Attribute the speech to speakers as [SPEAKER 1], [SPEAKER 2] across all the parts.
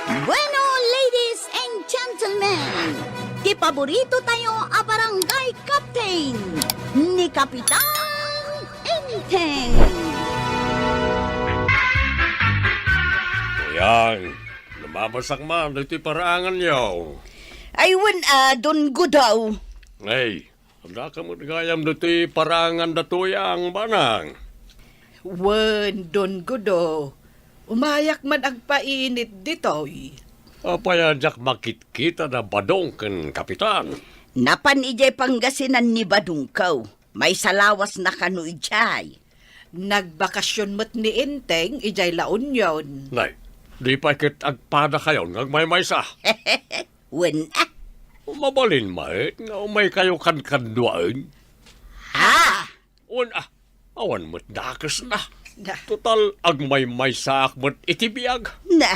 [SPEAKER 1] Bueno, ladies and gentlemen, kipaborito tayo a barangay captain ni Kapitan Enteng.
[SPEAKER 2] Yan, lumabasak man, ito'y paraangan yaw.
[SPEAKER 1] Aywan don gudaw.
[SPEAKER 2] Hey, handa ka mo gayam ito'y paraangan datuyang banang.
[SPEAKER 3] Wen, don gudo. Umayak man ang painit ditoy.
[SPEAKER 2] Apayadyak makit-kita na badong ken kapitan.
[SPEAKER 1] Napan ijay Pangasinan ni Badungkaw. May salawas na kanu ijay.
[SPEAKER 3] Nagbakasyon mo't ni Inteng, ijay laon yon.
[SPEAKER 2] Nay, di pa kit agpada kayo ng may maysa.
[SPEAKER 1] Wen
[SPEAKER 2] Mabalin mait nga umay kayo kan-kanduan.
[SPEAKER 1] ha?
[SPEAKER 2] Awan mo't dakas na.
[SPEAKER 3] Na,
[SPEAKER 2] Total, agmay maysa akmat itibiyag.
[SPEAKER 1] Na,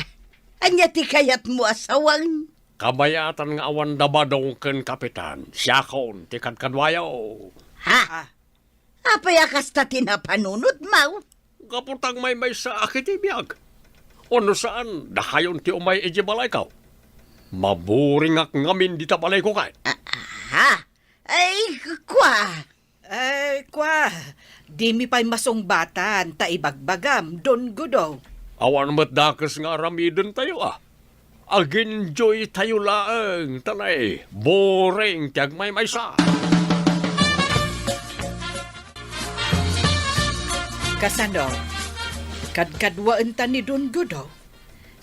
[SPEAKER 1] anya ti kayat mo asawang.
[SPEAKER 2] Kabayatan nga awan da badong ken kapitan. Siyakon, ti kadkadwayo.
[SPEAKER 1] Ha?
[SPEAKER 3] ah,
[SPEAKER 1] Apaya kasta tinapanunod mau?
[SPEAKER 2] Kaputang may sa akitibiyag. Ono saan, dahayon ti umay ijibalay ka. Maburing ak ngamin di tabalay ko kay.
[SPEAKER 1] Ha? Ay, kwa.
[SPEAKER 3] kwa, di mi pa'y masungbatan, ta ibagbagam, don gudo.
[SPEAKER 2] Awan mo't dakas nga ramidon tayo Ag-enjoy tayo laeng, tanay. Boring, tiyag may sa.
[SPEAKER 3] Kasano, kadkadwaan ta ni don gudo.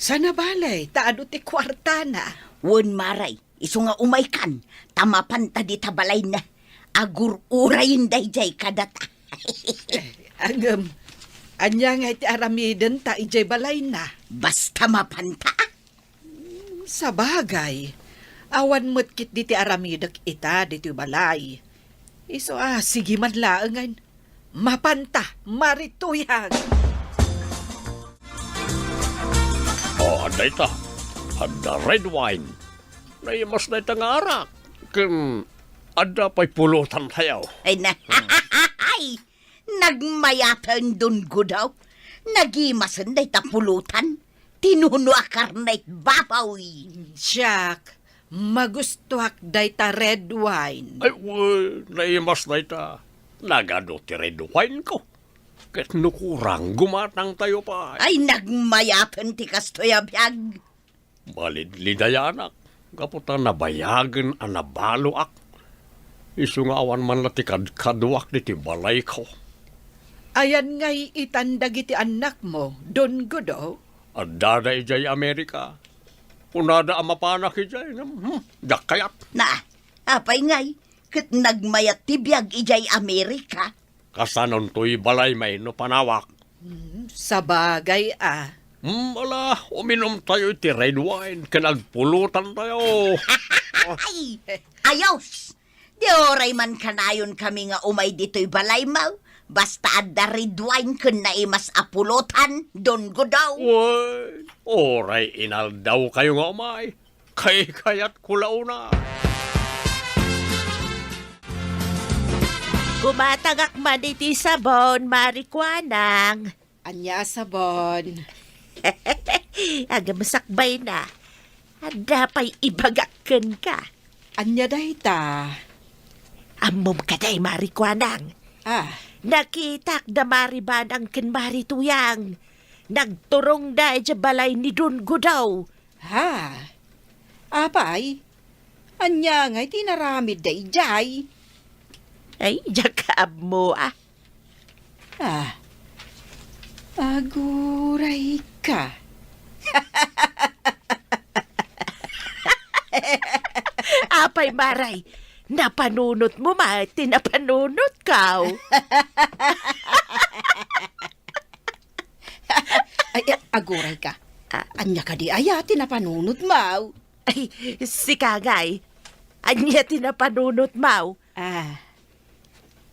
[SPEAKER 3] Sana balay, taado ti kwarta na.
[SPEAKER 1] Wen maray, iso nga umaykan. Tamapan ta di tabalay na. Agur urayin dayjay kadata.
[SPEAKER 3] Anya nga iti aramiden ta ijay balay na.
[SPEAKER 1] Basta mapanta.
[SPEAKER 3] Sa bagay, awan mo't kit diti aramidak ita diti balay. Iso sige man laangan. Mapanta, marituyag.
[SPEAKER 2] Anday ta. Handa red wine. Naimas na ita nga arak. Ken, ada pa'y pulutan tayo.
[SPEAKER 1] Ay na, ay, nagmayatan dun gudaw. Nagimasan na itapulutan. Tinuno akar na itbabawi.
[SPEAKER 3] Siyak, magustuhak day ta red wine.
[SPEAKER 2] Ay, naimas na ita. Nagado ti red wine ko. Ket nukurang gumatang tayo pa.
[SPEAKER 1] Ay, nagmayatan ti kastoyabiyag.
[SPEAKER 2] Balid-lidayanak. Kaputan nabayagan ang nabaloak. Isu nga awan man na ti kadwaak di ti balay ko.
[SPEAKER 3] Ayan nga'y itandag iti anak mo, don gudo.
[SPEAKER 2] Adada ijay Amerika. Unada ang mapanak ijay. Dakayat.
[SPEAKER 1] Na, apay ngay, kat nagmayat ti biyag ijay Amerika.
[SPEAKER 2] Kasanon to'y balay may no panawak.
[SPEAKER 3] Sa bagay
[SPEAKER 2] Wala, uminom tayo iti red wine. Kanagpulutan tayo.
[SPEAKER 1] Ay, ayos! Di oray man kanayon kami nga umay dito'y balay mau. Basta adda ridwain kun naimas apulotan, don gudaw.
[SPEAKER 2] Uy, oray inal daw kayo nga umay. Kayat kulaw na.
[SPEAKER 4] Kumatagak man iti sabon, marikwanang.
[SPEAKER 3] Anya sabon.
[SPEAKER 4] Aga masakbay na. Ada pa'y ibagakken ka.
[SPEAKER 3] Anya day ta.
[SPEAKER 4] Amom ka day, marikwanang. Nakitak da maribanang ken marituyang. Nagturong da sa balay ni Don Gudaw.
[SPEAKER 3] Apay? Anya nga'y tinaramid day jay.
[SPEAKER 4] Ay, jakab mo
[SPEAKER 3] Aguray ka.
[SPEAKER 4] Apay maray, napanunot mo tinapanunot ka.
[SPEAKER 3] Ay, aguray ka. Anya ka di ayati na panunot mau.
[SPEAKER 4] Ay, si Kagay, anya tinapanunot mo.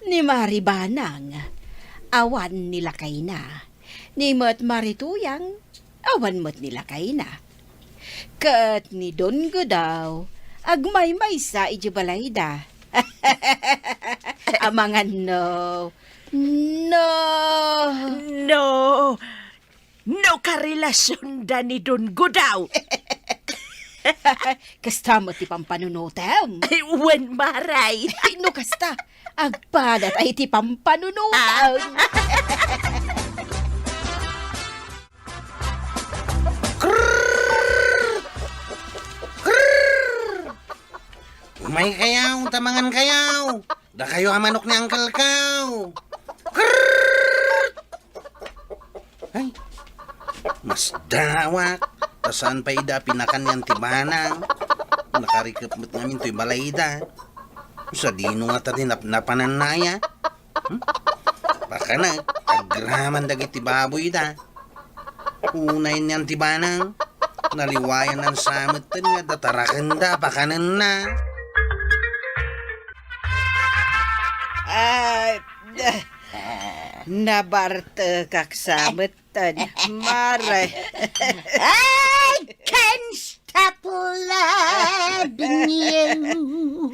[SPEAKER 3] Ni Maribanang, awan nila kay na. Ni Mat Marituyang, awan mo't nila kay na. Kat ni Don Gudaw, agmay-may sa ijibalay da. Amangan no. No.
[SPEAKER 4] No. No karelasyon da ni Don Gudaw.
[SPEAKER 3] Kasta mo ti pampanunutem.
[SPEAKER 4] Ay, uwan maray.
[SPEAKER 3] Ay, no kasta. Agpadat ay ti pampanunutem.
[SPEAKER 5] Umay kayaw, tamangan kayaw. Da kayo ang manok ni Uncle Kaw. Ay, mas dawak. Tasaan pa ida pinakan yan tibanang. Nakarikap mo't namin to'y balayda. Sa dino nga tati napanan na ya. Baka na, agraman dagiti baboy da. Unay niyan tibanang. Naliwayan ng samot nga datarakan da, pakanan na.
[SPEAKER 3] Nabarte kaksametan. Maray.
[SPEAKER 1] I can't stop loving you.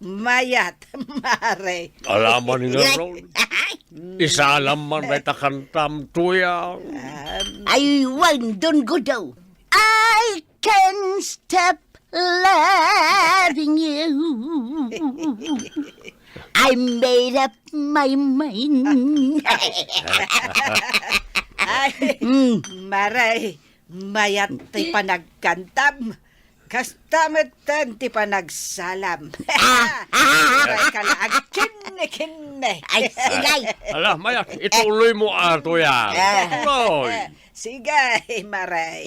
[SPEAKER 3] Mayat, maray.
[SPEAKER 2] Alaman ni Ron. Isalam man na itakantam tuyang.
[SPEAKER 1] I want don't go down. I can't stop loving you. I made up my mind.
[SPEAKER 3] Ay, maray. Mayat ti panagkantam. Kastametan ti panagsalam. Maray kalaag kinne.
[SPEAKER 1] Ay, sigay.
[SPEAKER 2] Ala, Maya, ituloy mo tuyang. Tuloy.
[SPEAKER 3] Sige, maray.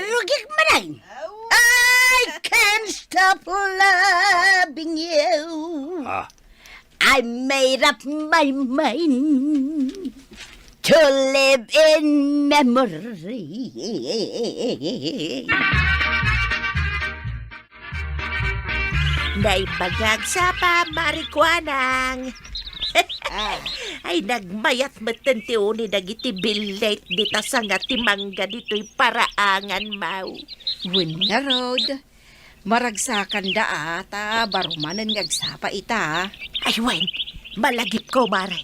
[SPEAKER 1] Rugik manay. I can't stop loving you. I made up my mind to live in memory.
[SPEAKER 4] Naibagag sa pamarikwanang. Ay, nagmayat matentiuni dagiti billet dita sa nga timangga dito'y paraangan mau.
[SPEAKER 3] Win na road. Maragsakan da ata, barumanan ngagsapa ita.
[SPEAKER 4] Ay, wen, malagip ko, Maray.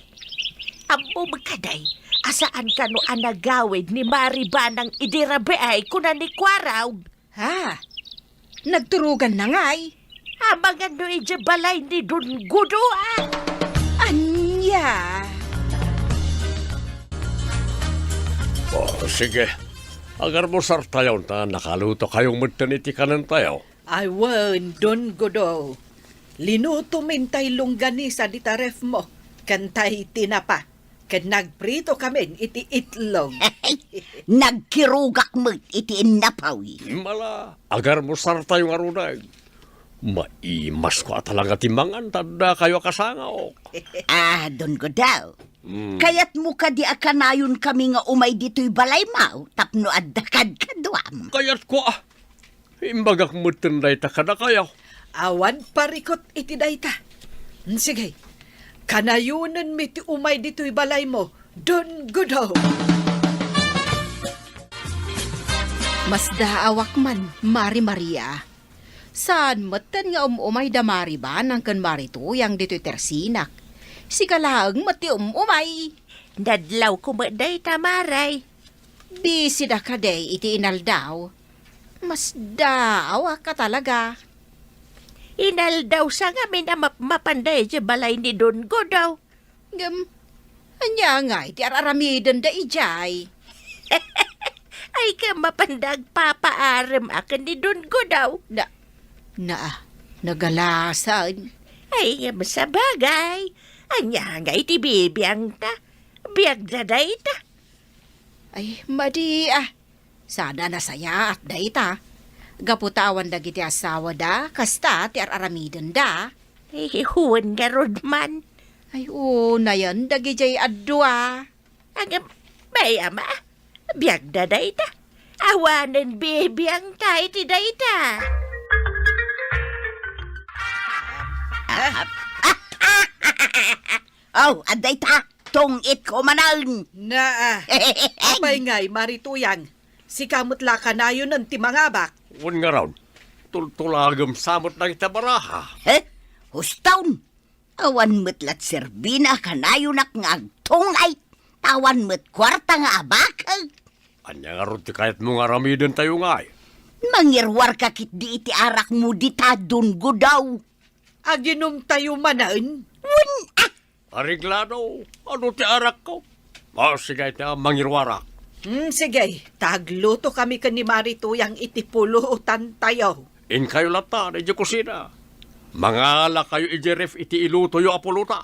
[SPEAKER 4] Ampo magkaday, asaan ka no anagawid ni Maribanang idirabe ay kuna ni Kwaraw?
[SPEAKER 3] Ha? Nagturugan na nga'y.
[SPEAKER 4] Amang ano balay ni Don Gudo ah.
[SPEAKER 3] Anya?
[SPEAKER 2] Sige. Agar mo sartayon ta nakaluto kayong magtaniti kanan tayo.
[SPEAKER 6] I won, Don Godo. Linuto mintay longganisa di taref mo. Kantay tinapa. Kad nagprito kami iti itlog.
[SPEAKER 1] Nagkirugak mo iti inapawi.
[SPEAKER 2] Mala, agar mo sartayong arunay. Maimas ko talaga timangan tanda kayo kasangao.
[SPEAKER 1] Don ko daw. Kaya't mo ka di akanayon kami nga umay dito'y balay mau, tapno addakad kadwam.
[SPEAKER 2] Kaya't ko imbagak mo tinday ta kada kayo.
[SPEAKER 6] Awan parikot iti dayta. Sige, kanayunan mi ti umay dito'y balay mo, Don Godo.
[SPEAKER 3] Mas daawak man, Mari Maria. Saan matan nga umay da Mariban ang kan marituyang dito'y tersinak. Si kalang mati umay.
[SPEAKER 4] Nadlaw ko ba day tamaray?
[SPEAKER 3] Di sida ka day iti inaldaw. Mas daawa ka talaga.
[SPEAKER 4] Inaldaw sa ngamin na mapanday sa balay ni Don Godo.
[SPEAKER 3] Anya nga iti araramidan da ijay.
[SPEAKER 4] Ay ka mapandag papaaram akan ni Don Godo.
[SPEAKER 3] Nagalasan.
[SPEAKER 4] Ay nga masabagay. Anya nga iti bibiyang ta. Biyag daday ta.
[SPEAKER 3] Ay, madi Sana nasaya at dayta. Gaputawan da giti asawa da, kasta ti araramidan da.
[SPEAKER 4] Ay, huwan nga rodman.
[SPEAKER 3] Ay, na yan, dagijay adwa.
[SPEAKER 4] Ang may ama, biyag daday ta. Awanan bibiyang ta iti dayta.
[SPEAKER 1] Aday ta, tungit ko manan.
[SPEAKER 6] Apay nga'y marituyang. Si kamot la kanayon ng timangabak.
[SPEAKER 2] Wan nga raw, tultulagam samot na kita baraha.
[SPEAKER 1] Hustawn, awan metlat serbina kanayo nak nga agtungay. Tawan met kwarta nga abakal.
[SPEAKER 2] Anya nga ron ti kahit mo nga ramidin tayo nga eh.
[SPEAKER 1] Mangirwar ka kit di iti arak mo di ta Dunggo daw.
[SPEAKER 6] Aginom tayo manan.
[SPEAKER 2] Ariglano, ano ti arak ko? Sige iti mangirwarak.
[SPEAKER 6] Sige, tagluto kami ka ni Marituyang itipulutan tayo.
[SPEAKER 2] In kayo lata, na kusina. Mangala kayo ijeref iti iluto yung apuluta.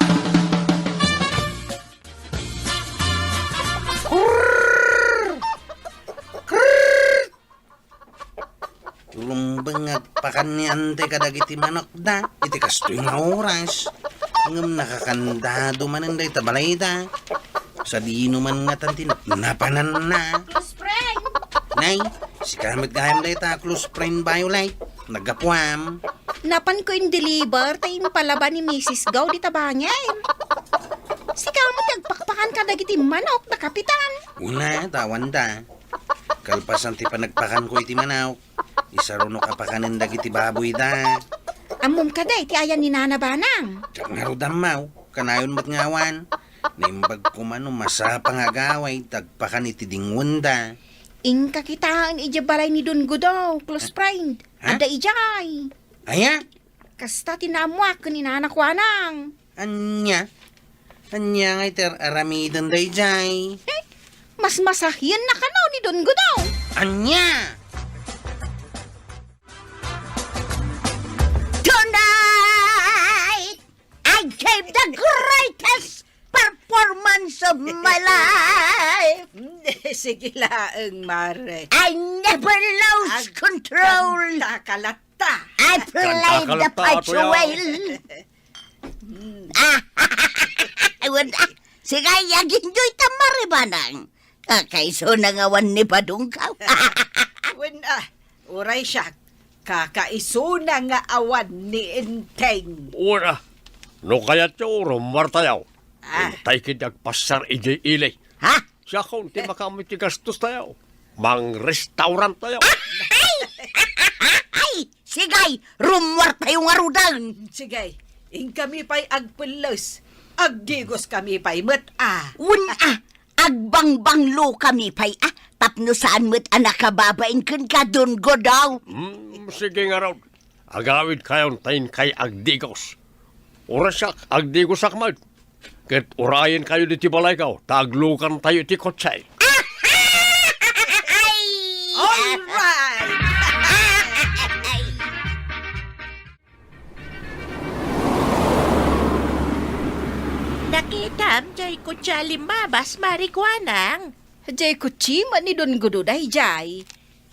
[SPEAKER 5] Tulumbang agpakan ni ante kadagiti manok da. Iti kastoy nga oras. Ngam nakakandado manan da itabalay da. Sa dino man nga tanti napanan na.
[SPEAKER 1] Close friend!
[SPEAKER 5] Nay, si kamit gayam da ita close friend Violet. Nagapuam.
[SPEAKER 3] Napan ko in deliver tayo palaban ni Mrs. Gaw di tabangay. Si kamo tagpakpakan ka dagiti manok na kapitan.
[SPEAKER 5] Una, tawan da. Kalpasan ti panagpakan ko iti manok. Isaruno kapakanin dagiti baboy da.
[SPEAKER 3] Amom ka day, ti ayan ni Nana Banang.
[SPEAKER 5] Tiyak nga ro damaw, kanayon mat ngawan. Naimbag ko man masapang agaway, tagpakan iti dingwon da.
[SPEAKER 3] Ing kakitaan ijabalay ni Dunggo daw, close friend.
[SPEAKER 5] Ha?
[SPEAKER 3] Ada ijay.
[SPEAKER 5] Aya,
[SPEAKER 3] Kasta tinamuak ko ni Nana Kwanang.
[SPEAKER 5] anya. Anya nga iter aramidan da ijay.
[SPEAKER 3] Mas masahyan na ka ni Dunggo daw.
[SPEAKER 5] Anya!
[SPEAKER 1] Tonight, I gave the greatest performance of my life.
[SPEAKER 6] Sige laang, Mare.
[SPEAKER 1] I never lost control.
[SPEAKER 6] Takalata.
[SPEAKER 1] I played the
[SPEAKER 2] Kanta-kanta
[SPEAKER 1] part
[SPEAKER 2] to
[SPEAKER 1] so
[SPEAKER 2] yaw.
[SPEAKER 1] well. Sige, yagin do'y tamaribanang. Kakaiso na ngawan ni Badungkaw.
[SPEAKER 6] Uray siya. Kakaisuna nga awan ni Inteng.
[SPEAKER 2] Una, no kaya tiyo rumar tayo.
[SPEAKER 6] Ah.
[SPEAKER 2] Intay kidagpasar ije ilay.
[SPEAKER 1] Ha?
[SPEAKER 2] Siya kung ti makamit ti gastos tayo. Mang restaurant tayo.
[SPEAKER 1] Ay, sigay, rumwar tayo nga rudang.
[SPEAKER 6] Sige, ing kami pa'y agpulos. Agdigos kami pa'y mat-a.
[SPEAKER 1] Agbangbanglo kami pay tapno saan mo't anak kababain kun ka Dunggo daw.
[SPEAKER 2] Sige nga raw. Agawid kayon tayin kay agdigos. Orasak, agdigos akmad. Ket urayan kayo di tibalay kaw. Taglukan tayo ti kotsay.
[SPEAKER 6] All right!
[SPEAKER 4] Nakitam jay ko siya limabas marikwanang.
[SPEAKER 3] Jay kutsima ni Dunggo do day jay.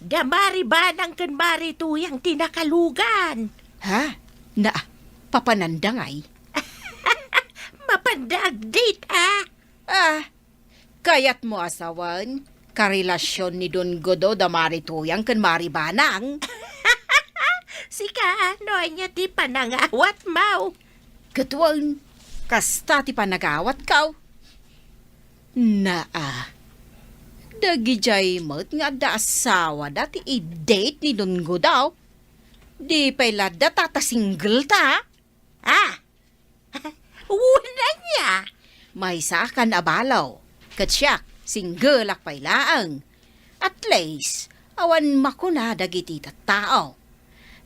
[SPEAKER 4] Damari ba ng kan Marituyang tinakalugan?
[SPEAKER 3] Ha? Na, papanandangay.
[SPEAKER 4] Mapandag date
[SPEAKER 3] Kayat mo asawan, karelasyon ni Dunggo do da Marituyang kan Maribanang.
[SPEAKER 4] Sika, no niya ti panangawat mau.
[SPEAKER 3] Katuan, kasta ti panagawat kaw. Dagi jay mo't nga da asawa dati i-date ni Dunggo daw. Di pa'y lada tata single ta.
[SPEAKER 4] Una niya.
[SPEAKER 3] May sakan abalaw. Katsyak, single ak pa'y laang. At least, awan makuna dagiti tao.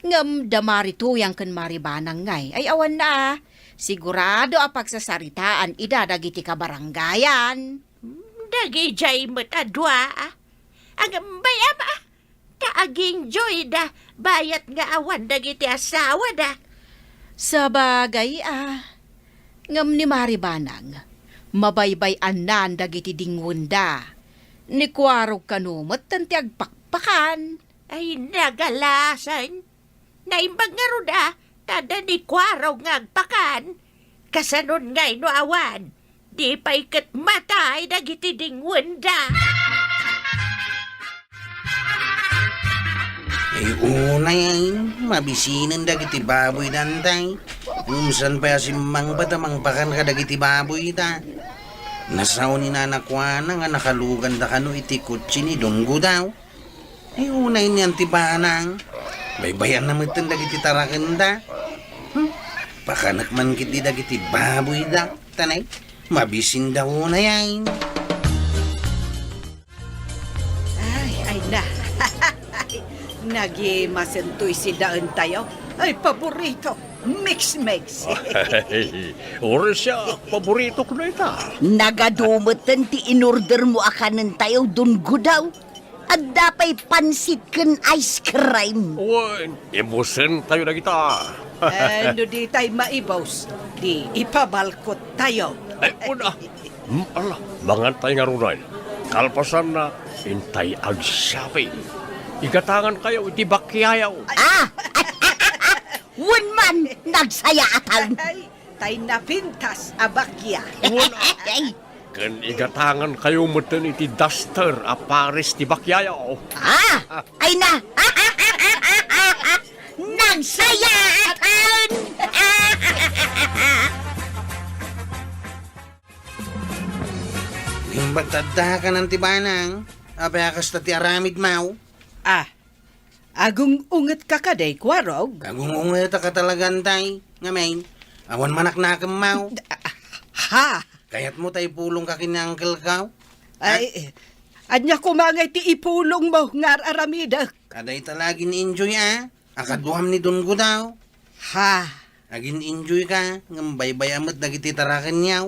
[SPEAKER 3] Ngam da Marituyang kan Maribanang ngay, ay awan na. Sigurado a pagsasaritaan ida dagiti kabaranggayan.
[SPEAKER 4] Dagi jay matadwa. Ang bayam kaaging joy da. Bayat nga awan dagiti asawa da.
[SPEAKER 3] Sa bagay ngam ni Maribanang, mabaybay anan dagiti dingwunda. Ni kwarog kanumot tanti agpakpakan.
[SPEAKER 4] Ay nagalasan. Naimbag nga ruda. Tada ni kwaraw nga agpakan. Kasanon ngay no awan. Di pa'y kat matay dagiti dingwanda.
[SPEAKER 5] Ay unay ay, mabisinan dagiti baboy dantay. Umsan pa si mang batamang pakan ka dagiti baboy da. Nasaw ni nanakwana nga nakalugan da kano iti kutsi ni Dunggo daw. Ay unay niyan ti banang. Baybayan naman ito dagiti tarakan da. Pakanak man kiti dagiti baboy da. Tanay, mabisin daw na yan.
[SPEAKER 6] Na, nagimasentoy si Daan tayo. Ay, paborito. Mix.
[SPEAKER 2] Ay, oras siya, paborito ko na ita.
[SPEAKER 1] Nagadumutan ti inorder mo akanan tayo dun gudaw. At dapay pansit ken ice cream.
[SPEAKER 2] Uy, imusin tayo na kita.
[SPEAKER 6] Ano di tayo maibaws? Di ipabalkot tayo.
[SPEAKER 2] Ay, una. Ala, mangantay nga runay. Kalpasan na, intay ag shopping. Igatangan kayo, iti bakyayaw.
[SPEAKER 1] Ah! Wunman, nagsaya atan.
[SPEAKER 6] Ay, tay napintas abakya.
[SPEAKER 2] Una.
[SPEAKER 1] Ay,
[SPEAKER 2] Kan igatangan kayo matan iti duster a pares ti bakyayaw.
[SPEAKER 1] ah! Ay na! Nagsaya atan!
[SPEAKER 5] Yung batadda ka ng tibanang, apayakas ta ti aramid mau.
[SPEAKER 6] Ah, agung unget ka kaday, kwarog.
[SPEAKER 5] Kagungunga ta ka talagang tay, ngayon. Awan manak na kang mau.
[SPEAKER 6] Ha?
[SPEAKER 5] Kayat mo tay pulong ka kina Uncle Kaw.
[SPEAKER 6] Ay, anya kumangay ti ipulong mo ngar aramida.
[SPEAKER 5] Kaday talagin enjoy Akaduham ni Don daw.
[SPEAKER 6] Ha?
[SPEAKER 5] Agin enjoy ka, ngambay-bay amat dagiti tarakin niyaw.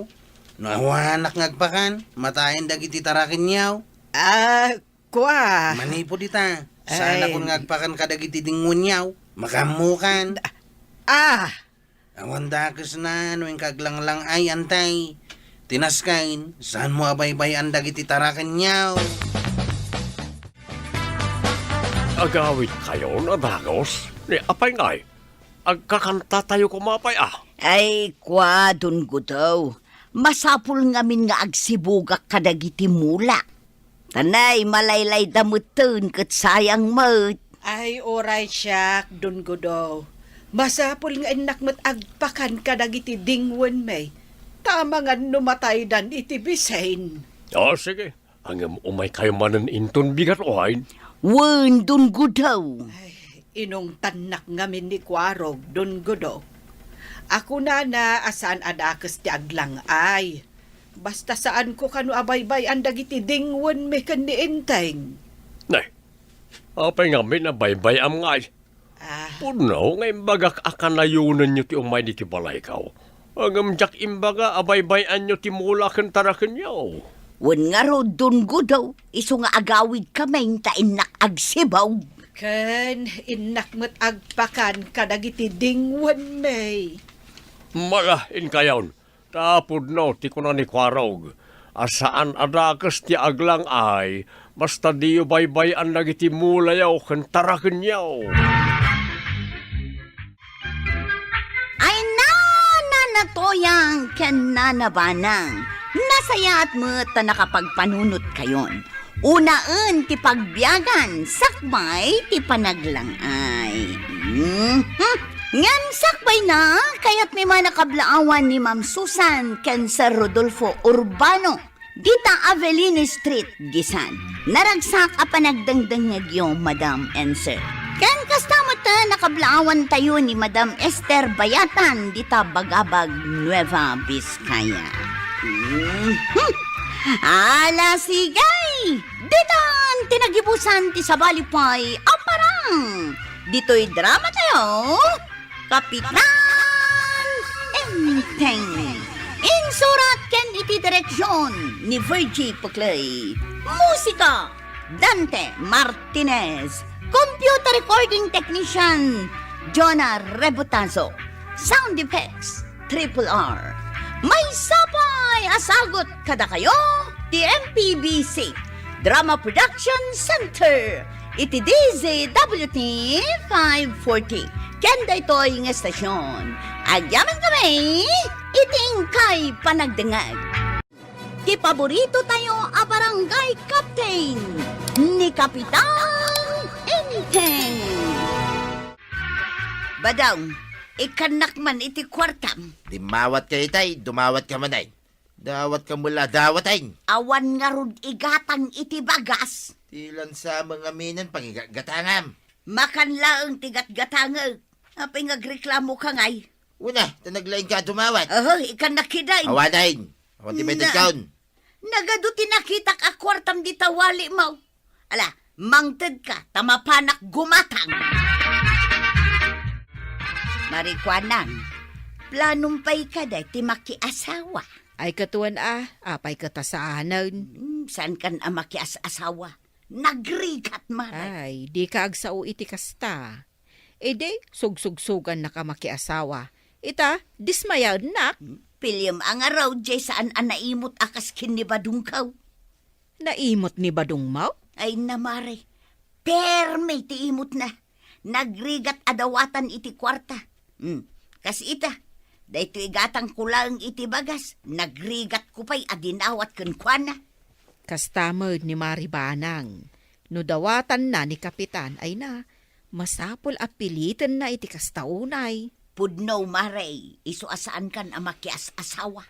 [SPEAKER 5] Nawanak ngagpakan, matayin dagiti tarakin niyaw.
[SPEAKER 6] Ah, kwa.
[SPEAKER 5] Manipo dita, sana
[SPEAKER 6] Ay.
[SPEAKER 5] kung ngagpakan ka dagiti dingon niyaw, makamukan.
[SPEAKER 6] Ah,
[SPEAKER 5] Awan dakas na, no yung kaglang-lang ay antay. Tinaskain, saan mo abay-bay ang dagiti tarakin niyaw?
[SPEAKER 2] Agawit kayo na dagos. Ni apay ngay. Agkakanta tayo kumapay
[SPEAKER 1] Ay, kwa dun gudaw. Masapul ngamin nga agsibugak kadagiti mula. Tanay, malaylay damutin kat sayang mat.
[SPEAKER 6] ay oray siya, dun gudo. Masapul nga enak mat agpakan kadagiti dingwen may. Tama nga numatay dan iti bisain.
[SPEAKER 2] Sige. Ang umay kayo manan inton bigat ohain.
[SPEAKER 1] Wen dun gudaw.
[SPEAKER 6] Inong tanak ngamin ni kwarog, dun gudo. Ako na asan adakas ti aglang ay. Basta saan ko kanu abaybay ang dagiti dingwen may kaniinteng.
[SPEAKER 2] Nay, apay nga may nabaybay am ngay.
[SPEAKER 6] Ah,
[SPEAKER 2] Puno, ngay bagak akanayunan nyo ti umay di ti balay kaw. Ang jak imbaga abaybayan nyo ti mula kan tarakan nyo.
[SPEAKER 1] Wen nga ro dun gudaw. Iso nga agawid kamay ta inak agsibaw.
[SPEAKER 6] ken inak mat agpakan kadagiti dingwen may.
[SPEAKER 2] Malahin kayon. Tapod no, ti kuna ni Kwarog. Asaan adakas ti aglang ay, basta diyo baybayan nagiti mula yaw kan tarakan nyo.
[SPEAKER 1] Ay nanatoyang ken nanabanang. Nasaya at ta nakapagpanunot kayon. Unaan ti pagbiyagan, sakbay ti panaglangay. Ngam sakbay na, kaya't may manakablaawan ni Ma'am Susan ken Sir Rodolfo Urbano. Dita Avelino Street, Gisan. Naragsak a panagdangdangag yung Madam and Sir. Ken kastamot nakablaawan tayo ni Madam Esther Bayatan, dita Bagabag, Nueva Vizcaya. Ala sigay! Ditan tinagibusan ti sabalipay aparang! Dito'y drama tayo, Kapitan Enteng. Insurat ken iti direksyon ni Virgie Puclay. Musika, Dante Martinez. Computer recording technician, Jonah Rebutazo. Sound effects, Triple R. May sapay asagot kada kayo, the MPBC Drama Production Center. Iti DZWT 540. Kenda ito'y ng estasyon. Agyaman kami, iting kay panagdangag. Ti paborito tayo a barangay captain ni Kapitan Enteng. Badang, ikanak man iti kwartam.
[SPEAKER 7] Dimawat ka itay, dumawat ka manay. Dawat ka mula dawatay.
[SPEAKER 1] Awan nga rod igatang iti bagas.
[SPEAKER 7] Tilan sa mga minan pangigatangam.
[SPEAKER 1] Makanlaang tigat-gatangag. Apay ngagreklamo ka ngay.
[SPEAKER 7] Una, tanaglain ka dumawat.
[SPEAKER 1] Ikan nakiday.
[SPEAKER 7] Awanain. Awan ti may
[SPEAKER 1] Na-
[SPEAKER 7] tagkaon.
[SPEAKER 1] Nagado tinakitak a kwartam di tawali mo. Ala, Mangted ka, tamapanak gumatang. Marikwanang, planong pa'y ka day ti makiasawa.
[SPEAKER 3] Ay katuan apay katasaanan.
[SPEAKER 1] Saan kan ang makiasawa? Nagrigat maray.
[SPEAKER 3] Ay, di ka agsao iti kasta. E di, sugsugsugan na ka makiasawa. Ita, dismayad nak.
[SPEAKER 1] Pilyam ang araw, jay saan ang naimot akas kinibadong kaw.
[SPEAKER 3] Naimot ni Badong Mau?
[SPEAKER 1] Ay namare, perme ti imot na. Nagrigat adawatan iti kwarta. Kasi ita, dahito igatang kulang iti bagas, nagrigat ko pa'y adinawat kenkwana.
[SPEAKER 3] Kastamod ni Maribanang. No dawatan na ni Kapitan ay na, masapol apilitan na iti kastaunay.
[SPEAKER 1] Pudno maray, iso asaan kan ang makias asawa.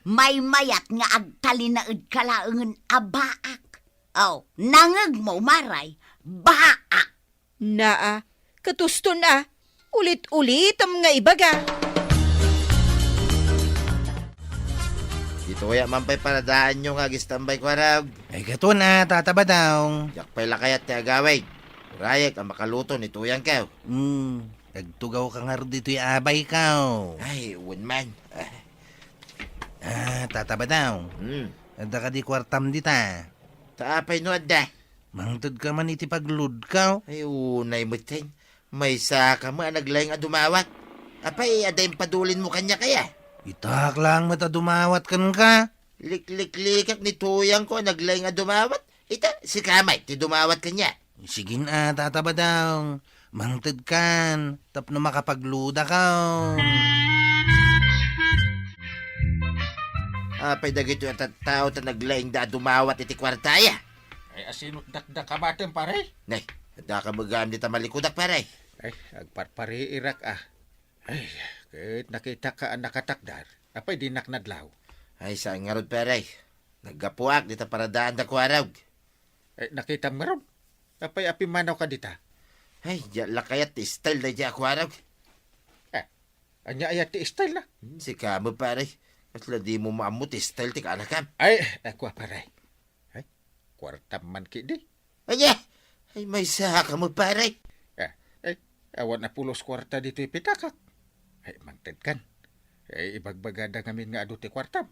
[SPEAKER 1] May mayat nga agtalinaid kalaangan abaak. Oh, nangag mo maray, baak.
[SPEAKER 3] Naa, katusto na, ulit-ulit ang nga ibaga.
[SPEAKER 7] Dito kaya mampay paradaan nyo nga gistambay ko arag.
[SPEAKER 5] Ay gato na, tataba daw.
[SPEAKER 7] Yak pa'y lakayat ti agaway. Rayag ang makaluto ni tuyang kaw.
[SPEAKER 5] Nagtugaw ka nga rin dito'y abay ka.
[SPEAKER 7] Ay, uwan man.
[SPEAKER 5] Tataba daw. Ada ka di kwartam dita.
[SPEAKER 7] Taapay no adda.
[SPEAKER 5] Mangtod ka man iti paglud ka.
[SPEAKER 7] Ay, unay mo tin. May saka mo naglayang adumawat. Apay, aday padulin mo kanya kaya.
[SPEAKER 5] Itak lang mata dumawat kan ka.
[SPEAKER 7] Lik-lik-likak ni tuyang ko naglayang adumawat. Ita, si Kamay, ti dumawat kanya.
[SPEAKER 5] Sige na, tataba daw. Mangtod kan. Tapno makapagluda ka.
[SPEAKER 7] Apay dagito at tao ta naglayang da dumawat iti kwartaya.
[SPEAKER 8] Ay, asinot dakdak ka batin, pare.
[SPEAKER 7] Nay, ada ka magam di ta malikudak pare.
[SPEAKER 8] Ay, agparpari irak Ay, kahit nakita ka ang nakatakdar, apay di naknadlaw.
[SPEAKER 7] Ay, saan nga ron pare. Naggapuak di ta paradaan da kwarag.
[SPEAKER 8] Ay, nakita mo ron. Apay api manaw ka dita.
[SPEAKER 7] Ay, diyan lakayat ti style da diya kwarag.
[SPEAKER 8] Anya ayat ti style na.
[SPEAKER 7] Si Kamo pare. Kasla di mo maamot ti style ti kaanakam.
[SPEAKER 8] Ay, ako pare. Ay, kwarta man ki di.
[SPEAKER 7] Anya, ay may saka mo pare.
[SPEAKER 8] Ay, awan na pulos kwarta dito ipitakak. Ay, mangted kan. Ay, ibagbagada ngamin nga adu ti kwartam.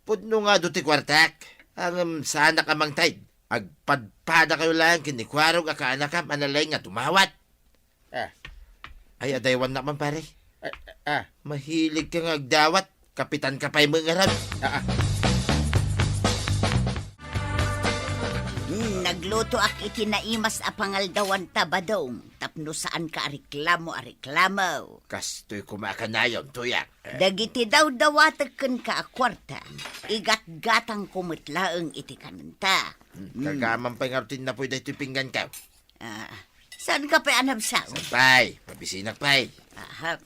[SPEAKER 7] Pudno nga do ti kwartak. Ang sana ka mangtay. Agpadpada kayo lang kinikwarog a kaanakam analay nga tumawat. Ay, adaywan na man pare. Mahilig ka nga agdawat. Kapitan ka pa'y mga rab.
[SPEAKER 1] Nagluto ak iti naimas a pangaldawan tabadong. Tapno saan ka reklamo.
[SPEAKER 7] Kasto'y kumakanayon, tuyak.
[SPEAKER 1] Dagiti daw dawataken ka a kwarta. Igat-gatang kumitlaeng iti kananta.
[SPEAKER 7] Kagaman pa'y ngarutin na po'y dahito pinggan ka.
[SPEAKER 1] Saan ka pa anabsaw?
[SPEAKER 7] Pa'y, mabisinak pa'y.
[SPEAKER 1] Aha.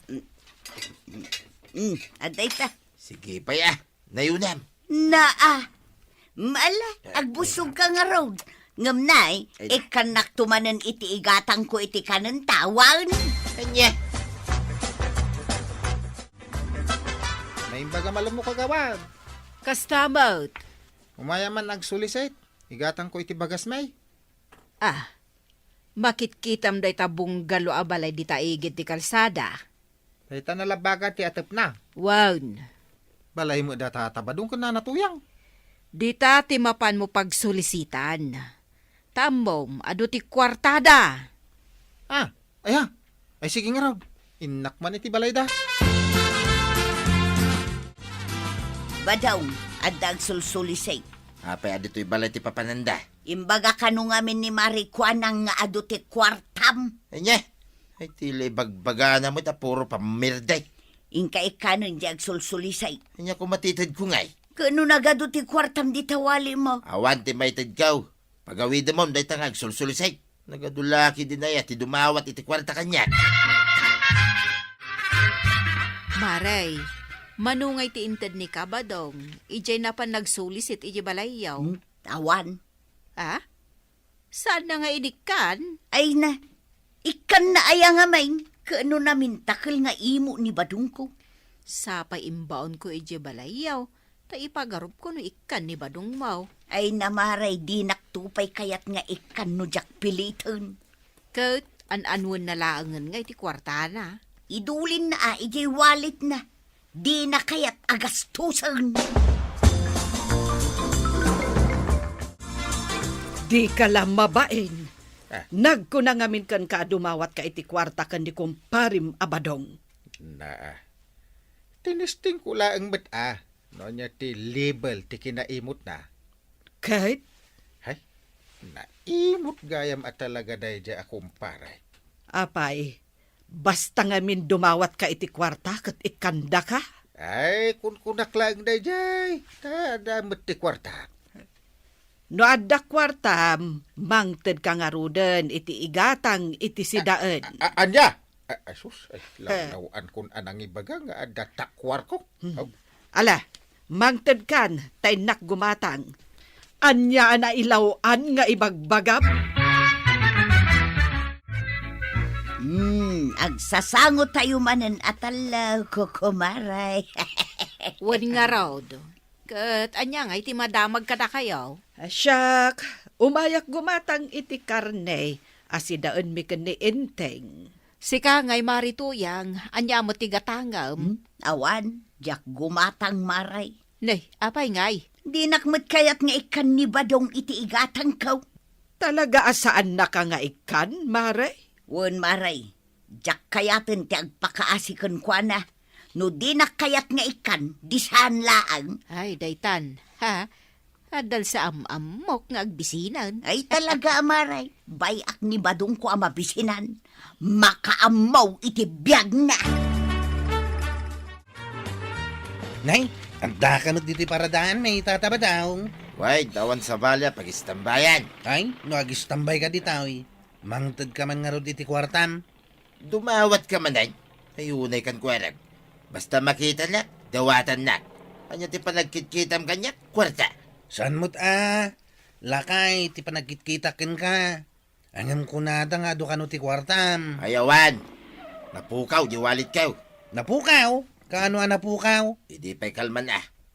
[SPEAKER 1] Aday ta.
[SPEAKER 7] Sige pa'y nayunam.
[SPEAKER 1] Mala, agbusog ka nga road. Ngamnay, ikanak tumanan iti igatang ko iti kanan tawan.
[SPEAKER 7] Anya.
[SPEAKER 8] Naimbaga malam mo kagawan.
[SPEAKER 3] Kastamod.
[SPEAKER 8] Umayaman nagsulisit. Igatang ko iti bagas may.
[SPEAKER 3] Makitkitam day tabong galo abalay di taigit di kalsada.
[SPEAKER 8] Dahita nalabaga ti atep na.
[SPEAKER 3] Wawn.
[SPEAKER 8] Balay mo data tabadong ka na natuyang.
[SPEAKER 3] Di ta timapan mo pagsulisitan. Tambom, adu ti kwartada.
[SPEAKER 8] Ay sige nga raw. Inak man iti balay da.
[SPEAKER 1] Badaw, adag sulsulisay.
[SPEAKER 7] Apay adito'y balay ti papananda.
[SPEAKER 1] Imbaga kanu ngamin ni Marikwanang nga adu ti kwartam.
[SPEAKER 7] Anya. Ay tila bagbaga na mo ta puro pamirday.
[SPEAKER 1] Inka ikanon di agsulsulisay.
[SPEAKER 7] Anya kumatitid ko ngay.
[SPEAKER 1] Kano nagadu ti kwartam di tawali mo?
[SPEAKER 7] Awan ti may tadkaw. Pagawid mo, dahi tangag sulsulisay. Nagadulaki din na ti dumawat iti kwarta kanya.
[SPEAKER 3] Maray, manungay ti inted ni Kabadong. Ijay na pa nagsulisit iji balayaw.
[SPEAKER 1] Tawan.
[SPEAKER 3] Saan na nga inikan?
[SPEAKER 1] Ay na, ikan na aya nga main. Kano namin takil nga imo ni badung ko.
[SPEAKER 3] Sa pa imbaon ko iji balayaw. Ta ipagarob ko no ikan ni Badong Mau.
[SPEAKER 1] Ay namaray di naktupay kayat nga ikan no jak piliton.
[SPEAKER 3] Kat an-anwan na laangan nga iti kwarta na.
[SPEAKER 1] Idulin na ijay wallet na. Di na kayat agastusan.
[SPEAKER 6] Di ka lang mabain.
[SPEAKER 8] Ah.
[SPEAKER 6] Nagkuna ngamin kan ka dumawat ka iti kwarta kan di kumparim abadong.
[SPEAKER 8] Na, tinisting ko lang met no niya ti label ti kinaimot na.
[SPEAKER 6] Kahit
[SPEAKER 8] Hay, naimot gayam at talaga dahi di akong paray.
[SPEAKER 6] apay, basta ngamin dumawat ka iti kwarta kat ikanda ka.
[SPEAKER 8] Ay, kun kunak lang dahi di. Tadamot ti kwarta.
[SPEAKER 6] No adda kwarta, mangted ka nga ruden iti igatang iti sidaan.
[SPEAKER 8] Anya? Asus, lanawaan kun anang ibaga nga adda takwar ko. Oh,
[SPEAKER 6] Ala, mangted kan, taynak gumatang. Anya na ilawan nga ibagbagap.
[SPEAKER 1] Agsasangot tayo manen atalaw ko kumaray.
[SPEAKER 3] Wan nga raw do. Kat anya nga iti madamag kada kayaw.
[SPEAKER 6] Asyak, umayak gumatang iti karne, asidaan mi ken ni inteng.
[SPEAKER 3] Sika nga'y marituyang, anya mo tigatangam.
[SPEAKER 1] Awan, jak gumatang maray.
[SPEAKER 3] Nay, apay nga'y.
[SPEAKER 1] Di nakmet kayat nga ikan ni Badong iti igatang kaw.
[SPEAKER 6] Talaga asaan na ka nga ikan, mare?
[SPEAKER 1] Wen maray, jak kayaten ti agpakaasikan kwa na. No di nakayat nga ikan, disan laang.
[SPEAKER 3] Ay, daytan, ha? Adal sa amok nga agbisinan.
[SPEAKER 1] Ay talaga amaray, bayak ni Badong ko amabisinan. Makaamaw iti biyag na.
[SPEAKER 5] Nay, anda ka no dito paradaan, may tataba daw.
[SPEAKER 7] Way, dawan sa balya pagistambayan.
[SPEAKER 5] Ay, no agistambay ka ditaw eh. Mangtad ka man nga ro diti kwartam.
[SPEAKER 7] Dumawat ka man ay. Ayunay kan kwarag. Basta makita na, dawatan na. Anya ti panagkitkitam kanya, kwarta.
[SPEAKER 5] Saan mo't lakay, ti panagkitkitakin ka. Angam kunada nga do ka no ti kwartam.
[SPEAKER 7] Ayawan. Napukaw, di walit kaw.
[SPEAKER 5] Napukaw? Kaano napukaw?
[SPEAKER 7] Hindi pa'y kalman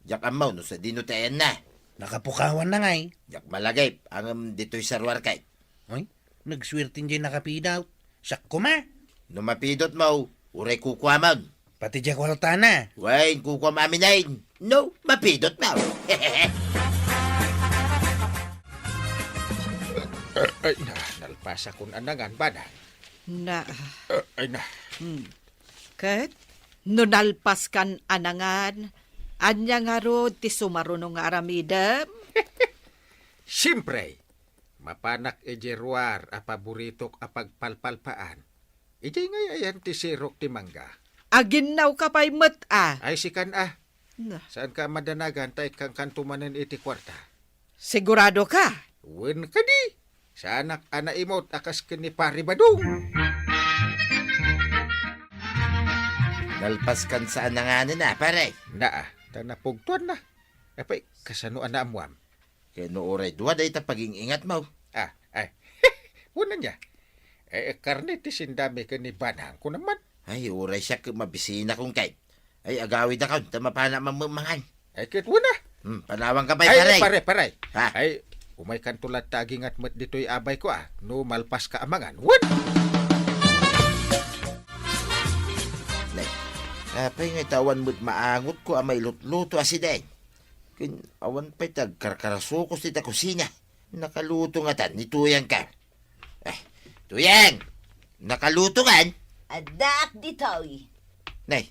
[SPEAKER 7] Jak amaw no sa dinutayan na.
[SPEAKER 5] Nakapukawan na nga eh.
[SPEAKER 7] Jak malagay, ang dito'y sarwar kay.
[SPEAKER 5] Ay, nagswertin dyan nakapidaw. Sak ko ma.
[SPEAKER 7] No mapidot mo, uray kukwamon.
[SPEAKER 5] Pati dyan kwarta na.
[SPEAKER 7] Way, kukwam aminayin. No, mapidot mo.
[SPEAKER 8] ay na, nalpasa kun anangan bana.
[SPEAKER 6] Na,
[SPEAKER 8] Ay na,
[SPEAKER 6] kat, nunalpas kan anangan, anya nga rod ti sumarunong nga aramidam.
[SPEAKER 8] siyempre, mapanak ejeruar a paboritok a pagpalpalpaan. Ijay ngay ayan ti sirok ti mangga.
[SPEAKER 6] Aginaw ka pa'y mat
[SPEAKER 8] Ay sikan
[SPEAKER 6] Na,
[SPEAKER 8] saan ka madanagan tay kang kantumanan iti kwarta?
[SPEAKER 6] sigurado ka?
[SPEAKER 8] Wen ka di. Sa anak ana imot akas ken ni pari Badong.
[SPEAKER 7] Nalpas kan saan na nga na, pare.
[SPEAKER 8] Naa, tanapugtuan na. Apay, kasano ana amuam?
[SPEAKER 7] Kaya no oray duwa day ta paging ingat mo.
[SPEAKER 8] Ay, una niya. Karne ti sindami ken ni banang ko naman.
[SPEAKER 7] Ay, oray siya mabisina kong kay. Ay, agawid na ka, tamapana mamamangan.
[SPEAKER 8] Ay, kit una.
[SPEAKER 7] Panawang ka pa,
[SPEAKER 8] Ay,
[SPEAKER 7] pare.
[SPEAKER 8] pare.
[SPEAKER 7] Ha?
[SPEAKER 8] Ay, umay kan tulat taging at met dito'y abay ko no malpas ka amangan. What?
[SPEAKER 7] Nay, apay nga tawan mo't maangot ko amay lutluto asiday. Kin awan pa'y tagkarkarasukos dita kusina. Nakaluto nga tan, nituyang ka. Tuyang! Nakaluto kan?
[SPEAKER 1] Adak ditoy.
[SPEAKER 7] Nay,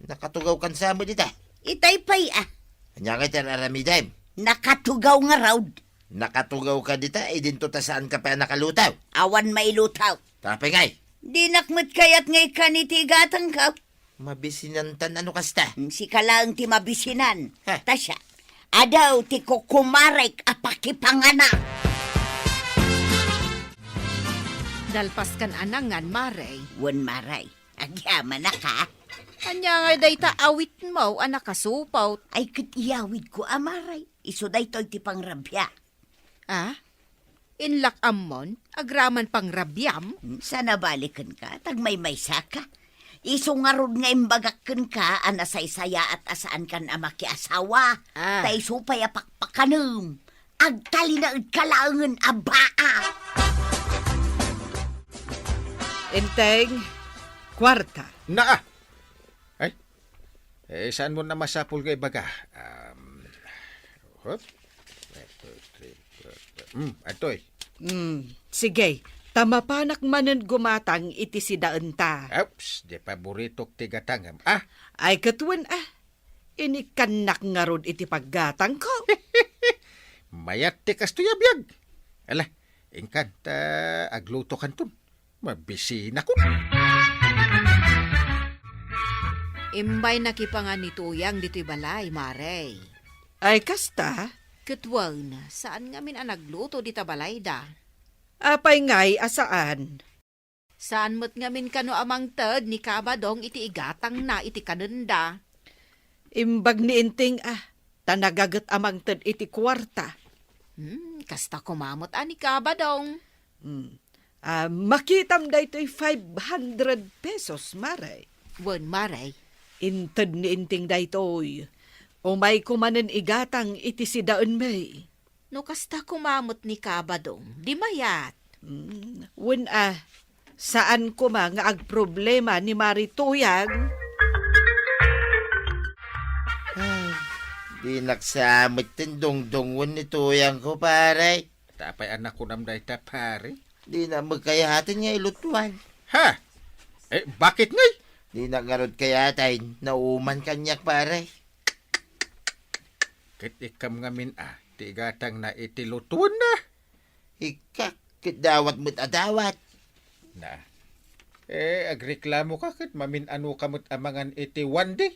[SPEAKER 7] nakatugaw kan sa mo dita.
[SPEAKER 1] Itay pay
[SPEAKER 7] Anya nga tararamiday.
[SPEAKER 1] nakatugaw nga raw.
[SPEAKER 7] Nakatugaw ka dita, dinto ta saan ka pa nakalutaw.
[SPEAKER 1] Awan may lutaw.
[SPEAKER 7] Tapay ngay,
[SPEAKER 1] Di nakmet kayat ngay kanitigatang kaw.
[SPEAKER 7] mabisinantan ano kasta.
[SPEAKER 1] Si kalang ti mabisinan.
[SPEAKER 7] Ha?
[SPEAKER 1] Tasya, adaw ti kukumarek apakipangana.
[SPEAKER 3] Dalpas kan anangan, maray.
[SPEAKER 1] Wen maray, agyaman na ka.
[SPEAKER 3] Anya nga dayta awit mo, anak kasupaw.
[SPEAKER 1] Ay kat iyawid ko amaray. Iso day to'y ti pangrabya.
[SPEAKER 3] Inlak ammon, agraman pang rabyam.
[SPEAKER 1] Sana balikan ka, tagmay-may saka. Isungarod nga imbagakken ka, anasaysaya at asaan kan amakiasawa.
[SPEAKER 3] Ah.
[SPEAKER 1] Tay supay apakpakanem. Agtalinaed kalaengen abaa.
[SPEAKER 6] Enteng, kwarta.
[SPEAKER 8] Naa! Ay, saan mo na masapul kay baga? Hop. Atoy.
[SPEAKER 6] Sige, tamapanak manen gumatang iti sidaan ta.
[SPEAKER 8] Oops, di paboritok ti gatangam.
[SPEAKER 6] Ay katuan ini kanak nga rod iti paggatang ko.
[SPEAKER 8] Mayat ti kastuyabiyag. Ala, ingkanta agluto kanton. Mabisina ko.
[SPEAKER 3] Imbay nakipangan ni Tuyang dito'y balay, Marey.
[SPEAKER 6] Ay kasta,
[SPEAKER 3] Katwang, saan nga min ang nagluto dita balay da?
[SPEAKER 6] apay ngay asaan.
[SPEAKER 3] Saan mo't nga min kano amang ted ni Kabadong iti igatang na iti kanenda?
[SPEAKER 6] Imbag ni Enteng tanagagat amang ted iti kwarta.
[SPEAKER 3] Kasta kumamot ani Kabadong.
[SPEAKER 6] Makitam da ito'y 500 pesos, Maray.
[SPEAKER 3] Wen, Marey.
[SPEAKER 6] Inted ni Enteng da ito'y. Umay kumanen igatang iti sidaan may.
[SPEAKER 3] No kasta kumamot ni Kabadong, di mayat.
[SPEAKER 6] Wen saan ko nga agproblema ni Marituyang?
[SPEAKER 7] Di naksamit tindong-dongon ni Tuyang ko, pare.
[SPEAKER 8] Tapay anak ko namday ta pare.
[SPEAKER 7] Di na magkayahatin nga ilutuan.
[SPEAKER 8] Ha? Bakit ngay?
[SPEAKER 7] Di na ngarod kayatain, nauman kanyak, pare.
[SPEAKER 8] Kit ikam ngamin ti gatang na itilutuan na.
[SPEAKER 7] Ikak, kitdawat mo't adawat.
[SPEAKER 8] Na. Agreklamo ka kit mamin ano kamot amangan iti wandi.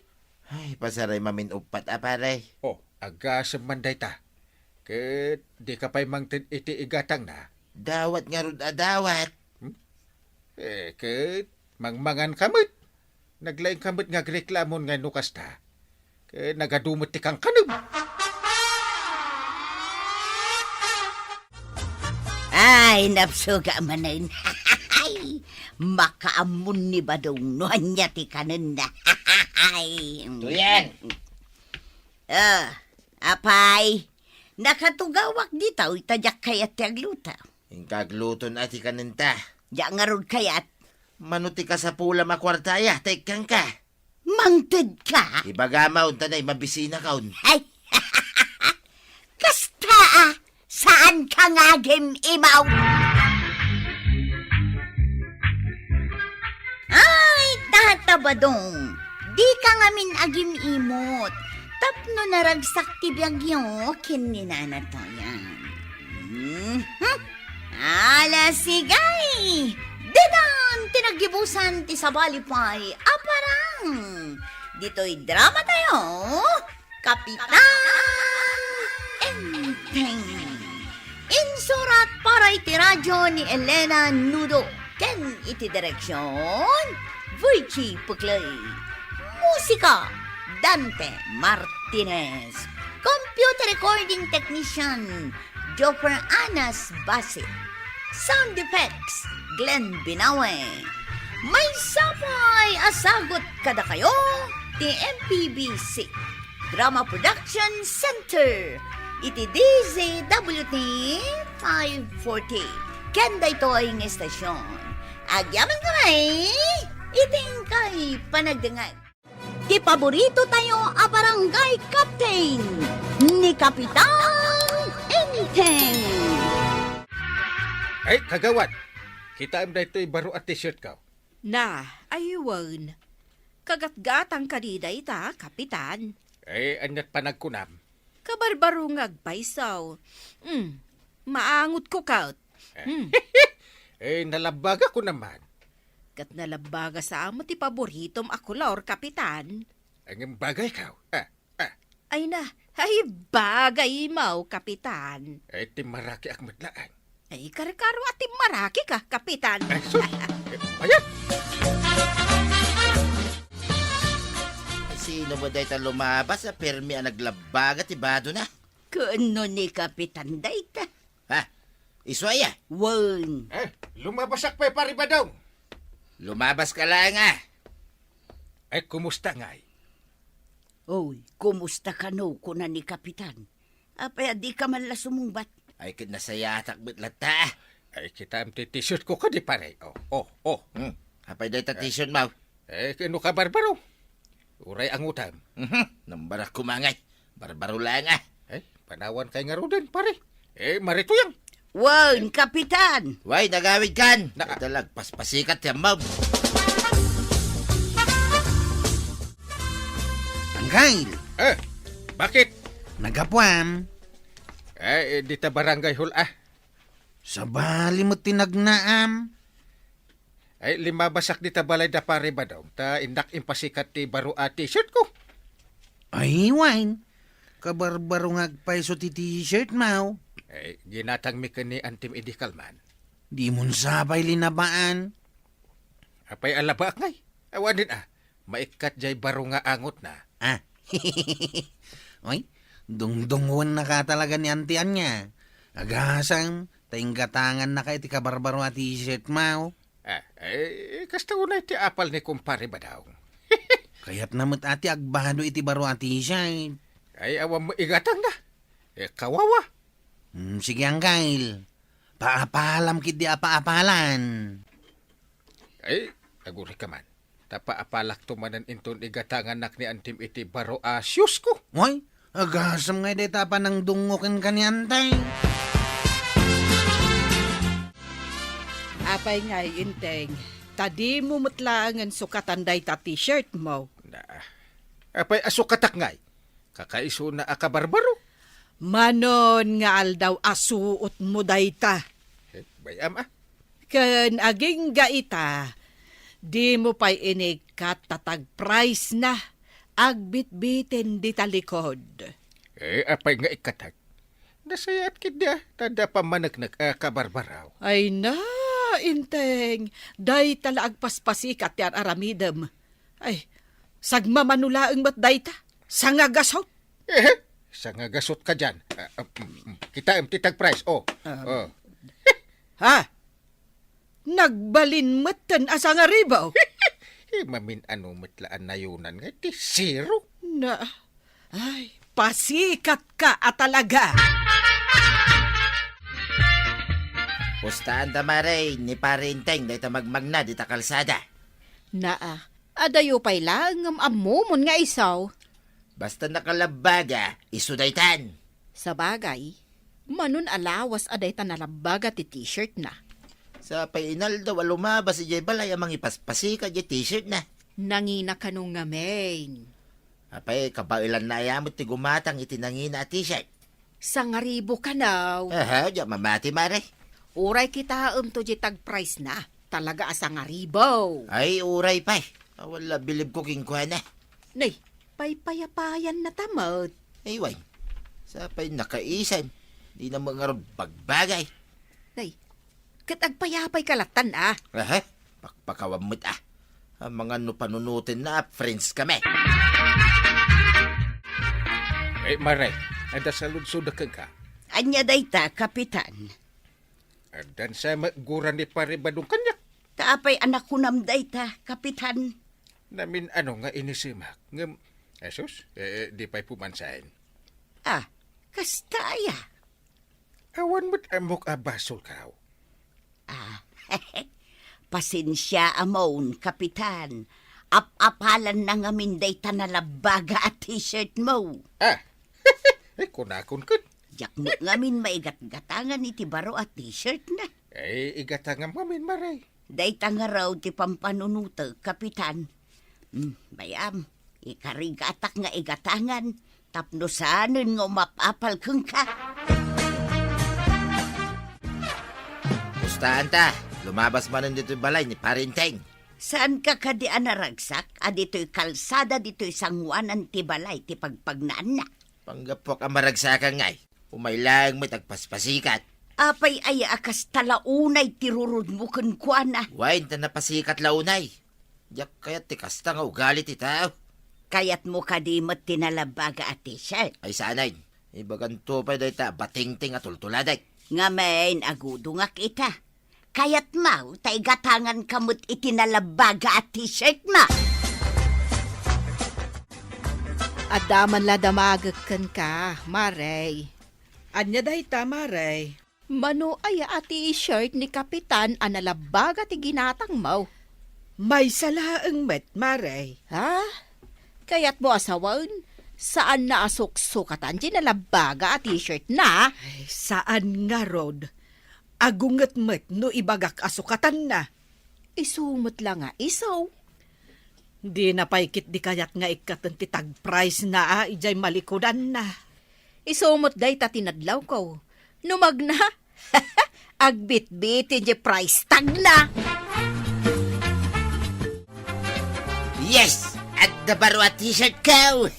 [SPEAKER 7] Ay, pasaray mamin upat, pare.
[SPEAKER 8] Agasam manday ta. Kit di ka pa'y mangtid iti igatang na.
[SPEAKER 7] Dawat ngarod adawat.
[SPEAKER 8] Kit mangmangan kamot. Naglaing kamot nga agreklamon nga nukas ta. Kit nagadumot ti kang kanam.
[SPEAKER 1] Ay, napsuga manin. Makaamun ni Badong no hanyati kanenda.
[SPEAKER 7] Tuyang!
[SPEAKER 1] Apay, nakatugawak ditaw itajak kayat tagluta.
[SPEAKER 7] Yung kagluton ati kanenta.
[SPEAKER 1] Ya ngarod kayat,
[SPEAKER 7] Manuti ka sa pula makwartaya, taikang ka.
[SPEAKER 1] mangted ka.
[SPEAKER 7] Ibagama unta na mabisina kaun.
[SPEAKER 1] Ay, kasta saan ka nga imaw? Ay, tata Badong, di ka nga min agim imot. Tapno naragsak ti biyagyo kin ni Nana Toyang. Ala sigay! Dedan tinagibusan ti sabalipay aparang. Dito'y drama tayo. Kapitan Enteng. Insurat para iti radyo ni Elena Nudo. Ken iti direksyon Virgie Puglay. Musika Dante Martinez. Computer recording technician Joper Anas Basit. Sound effects Glenn Binawe. May sapay asagot kada kayo ti MPBC Drama Production Center iti DZWT 540 kenda ito ay ng estasyon agyaman kamay iting kay panagdangag ti paborito tayo a barangay captain ni Kapitan Enteng.
[SPEAKER 8] Ay, kagawad! Kita am da ito'y baro at t-shirt ka.
[SPEAKER 3] Na, aywan. Kagatgatang kadiday ta, Kapitan.
[SPEAKER 8] Anyat panagkunam.
[SPEAKER 3] Kabarbaro ngagpaisaw. Maangot ko kaut.
[SPEAKER 8] Nalabaga ko naman.
[SPEAKER 3] Kat nalabaga sa amo ti paboritom ako lor, Kapitan.
[SPEAKER 8] Ang bagay ka.
[SPEAKER 3] Ay na, ay bagay mau, Kapitan.
[SPEAKER 8] Ti maraki ak matlaan.
[SPEAKER 3] Ay karikaro at maraki ka, Kapitan.
[SPEAKER 8] Sus! Ayan!
[SPEAKER 7] Sino mo dahi lumabas sa permi ang naglabagat ibado na?
[SPEAKER 1] Kuno ni Kapitan Dayta.
[SPEAKER 7] Ha? Iswaya?
[SPEAKER 1] Wan.
[SPEAKER 8] Lumabasak pa'y paribadaw.
[SPEAKER 7] Lumabas ka lang
[SPEAKER 8] Ay, kumusta ngay?
[SPEAKER 1] Oy, kumusta ka no, kuna ni Kapitan? Apay, di ka man la sumumbat.
[SPEAKER 7] Ay, kinasaya takbit lata.
[SPEAKER 8] Ay, kita am t-shirt ko ka di pare. Oh.
[SPEAKER 7] Apay day ta t-shirt mo.
[SPEAKER 8] Eh, kano ka barbaro? Uray ang utam.
[SPEAKER 7] Nambarak kumangay. Barbaro lang ah.
[SPEAKER 8] Eh, panawan kay nga rodin, pare. Eh, marituyang.
[SPEAKER 1] Wan, Kapitan!
[SPEAKER 7] Way, nagawid kan.
[SPEAKER 8] Na-
[SPEAKER 7] Talag, paspasikat yan mo.
[SPEAKER 5] Anggail,
[SPEAKER 8] Eh, bakit?
[SPEAKER 5] nagapuam.
[SPEAKER 8] Di ta barangay hul ah.
[SPEAKER 5] Sa bali mo tinagnaam.
[SPEAKER 8] Ay, 5 basak di ta balay da pare ba daw? Ta indak impasikat ti baro a t-shirt ko.
[SPEAKER 5] Ay, wine. Kabarbaro nga agpay so ti t-shirt mo.
[SPEAKER 8] Ay, ginatang mi ni antim idikal man.
[SPEAKER 5] Di mo sabay linabaan.
[SPEAKER 8] Apay alaba ngay. Awan din ah. Maikat jay baro nga angot na.
[SPEAKER 5] Ah. Oy, dungdungwan na ka talaga ni antian niya. Agasang, tainggatangan na kay ti kabarbaro at t-shirt mo.
[SPEAKER 8] Kasta unay ti apal ni kumpare ba daw?
[SPEAKER 5] Kaya't namot ati agbado iti baro at t-shirt.
[SPEAKER 8] Ay, awam mo igatang na. Kawawa.
[SPEAKER 5] Sige Anggail. Paapalam kit di apaapalan.
[SPEAKER 8] Ay, aguri ka man. Tapa apalak tumanan inton igatangan nak ni antim iti baro a shoes ko.
[SPEAKER 5] Oy, agasam nga deta pa ng dungokin kanyantay.
[SPEAKER 6] Apay nga inteng. Tadi mo mutlangan sukatan day ta t-shirt mo.
[SPEAKER 8] Na, apay asukatak ngay. Kakaiso na akabarbaro.
[SPEAKER 6] Manon nga aldaw asuot mo day ta.
[SPEAKER 8] Bayam ah.
[SPEAKER 6] Ken aging gaita, di mo pa'y inikat tatag price na. Agbit-bitin di talikod.
[SPEAKER 8] Apay nga ikatag. Nasayat kidya. Tada pamanagnak akabarbaraw.
[SPEAKER 6] Ay na, inteng. Day tala agpaspasikat yan aramidem. Ay, sagmamanulaang mat day ta. Sangagasot.
[SPEAKER 8] Sa nga gasot ka dyan. Kita am titag price.
[SPEAKER 6] Ha? Nagbalin matan asa nga ribaw.
[SPEAKER 8] Mamin ano matlaan na yunan nga. Ti zero.
[SPEAKER 6] Na, ay, pasikat ka at talaga.
[SPEAKER 7] Pustaan ta maray, ni parinteng, day ta magmagna, di ta kalsada.
[SPEAKER 3] Naa, adayo pay lang ang amumon nga isaw.
[SPEAKER 7] Basta nakalabaga, isudaytan.
[SPEAKER 3] Sa bagay, manon alawas aday tanalabaga ti t-shirt na.
[SPEAKER 7] Sa painal daw, lumabas si Jay Balay amang ipaspasika di t-shirt na.
[SPEAKER 3] Nangina kanong ngamen.
[SPEAKER 7] Apay, kabailan na ayamot ti gumatang itinangina at t-shirt.
[SPEAKER 3] Sangaribo ka naw.
[SPEAKER 7] Aha, di mamati mare.
[SPEAKER 3] Uray kita to tag price na. Talaga asangaribo.
[SPEAKER 7] Ay, uray pa. Wala bilib ko kingkuha na.
[SPEAKER 3] Nay, paypayapayan na tamot.
[SPEAKER 7] Ay, way. Sa pa'y nakaisan. Di na mga ron bagbagay.
[SPEAKER 3] Nay, katagpayapay kalatan ah.
[SPEAKER 7] Aha, pakpakawamot ah. Ang mga panunutin na, friends kami.
[SPEAKER 8] Maray, ada sa lunsod ka.
[SPEAKER 1] Anya dayta, Kapitan.
[SPEAKER 8] Dan sa maguran ni pare badong kanyak.
[SPEAKER 1] Kaapay anak ko nam dayta, Kapitan.
[SPEAKER 8] Namin ano nga inisimak. Ngam, esos, di pa'y pumansain.
[SPEAKER 1] Ah, kastaya.
[SPEAKER 8] Awan mo't amok abasol ka.
[SPEAKER 1] Ah, pasensya amon, Kapitan. Apalan na ngamin dayta na labaga at t-shirt mo.
[SPEAKER 8] Kunakon kun.
[SPEAKER 1] Jak mo ngamin maigat-gatangan iti baro at t-shirt na.
[SPEAKER 8] Igatangam mamin maray.
[SPEAKER 1] Dayta nga raw ti pampanunuto, Kapitan. Bayam, ikarigatak nga igatangan. Tapnosanin nga mapapal kang ka.
[SPEAKER 7] Pustaan ta. Lumabas man dito'y balay ni Parinteng.
[SPEAKER 1] Saan ka kadian naragsak? Dito'y kalsada, dito'y sangwanan ti balay, ti pagpagnaan na.
[SPEAKER 7] Panggapok ang maragsakan ngay. Umaylang may tagpaspasikat.
[SPEAKER 1] Apay ay akas talaunay tirurod mo kuana.
[SPEAKER 7] Wain ta napasikat launay. Diyak kaya tikasta nga ugali ti tao.
[SPEAKER 1] Kayat mo kadimot tinalabaga at t-shirt.
[SPEAKER 7] Ay sanay. Ibaganto pa day ta batingting at tultuladay.
[SPEAKER 1] Nga main agudo nga kita. Kayat mau, tay gatangan kamot itinalabaga at t-shirt na.
[SPEAKER 3] Adaman la damagagkan ka, Maray.
[SPEAKER 6] Anya dahi ta, Maray.
[SPEAKER 3] Mano ay a t-shirt ni Kapitan analabaga ti ginatang mo.
[SPEAKER 6] May salaang met, Maray.
[SPEAKER 3] Ha? Kaya't mo asawan? Saan na asuk-sukatan di nalabaga a t-shirt na?
[SPEAKER 6] Ay, saan nga, Rod? Agungat met no ibagak asukatan na.
[SPEAKER 3] Isumot lang nga isaw.
[SPEAKER 6] Di na paikit di kayat nga ikatan ti tag price na ijay malikodan na.
[SPEAKER 3] Isumot day ta tinadlaw ko. Numag na. Agbit-bitin di price tag na.
[SPEAKER 7] Yes! At nabaro at t-shirt ko!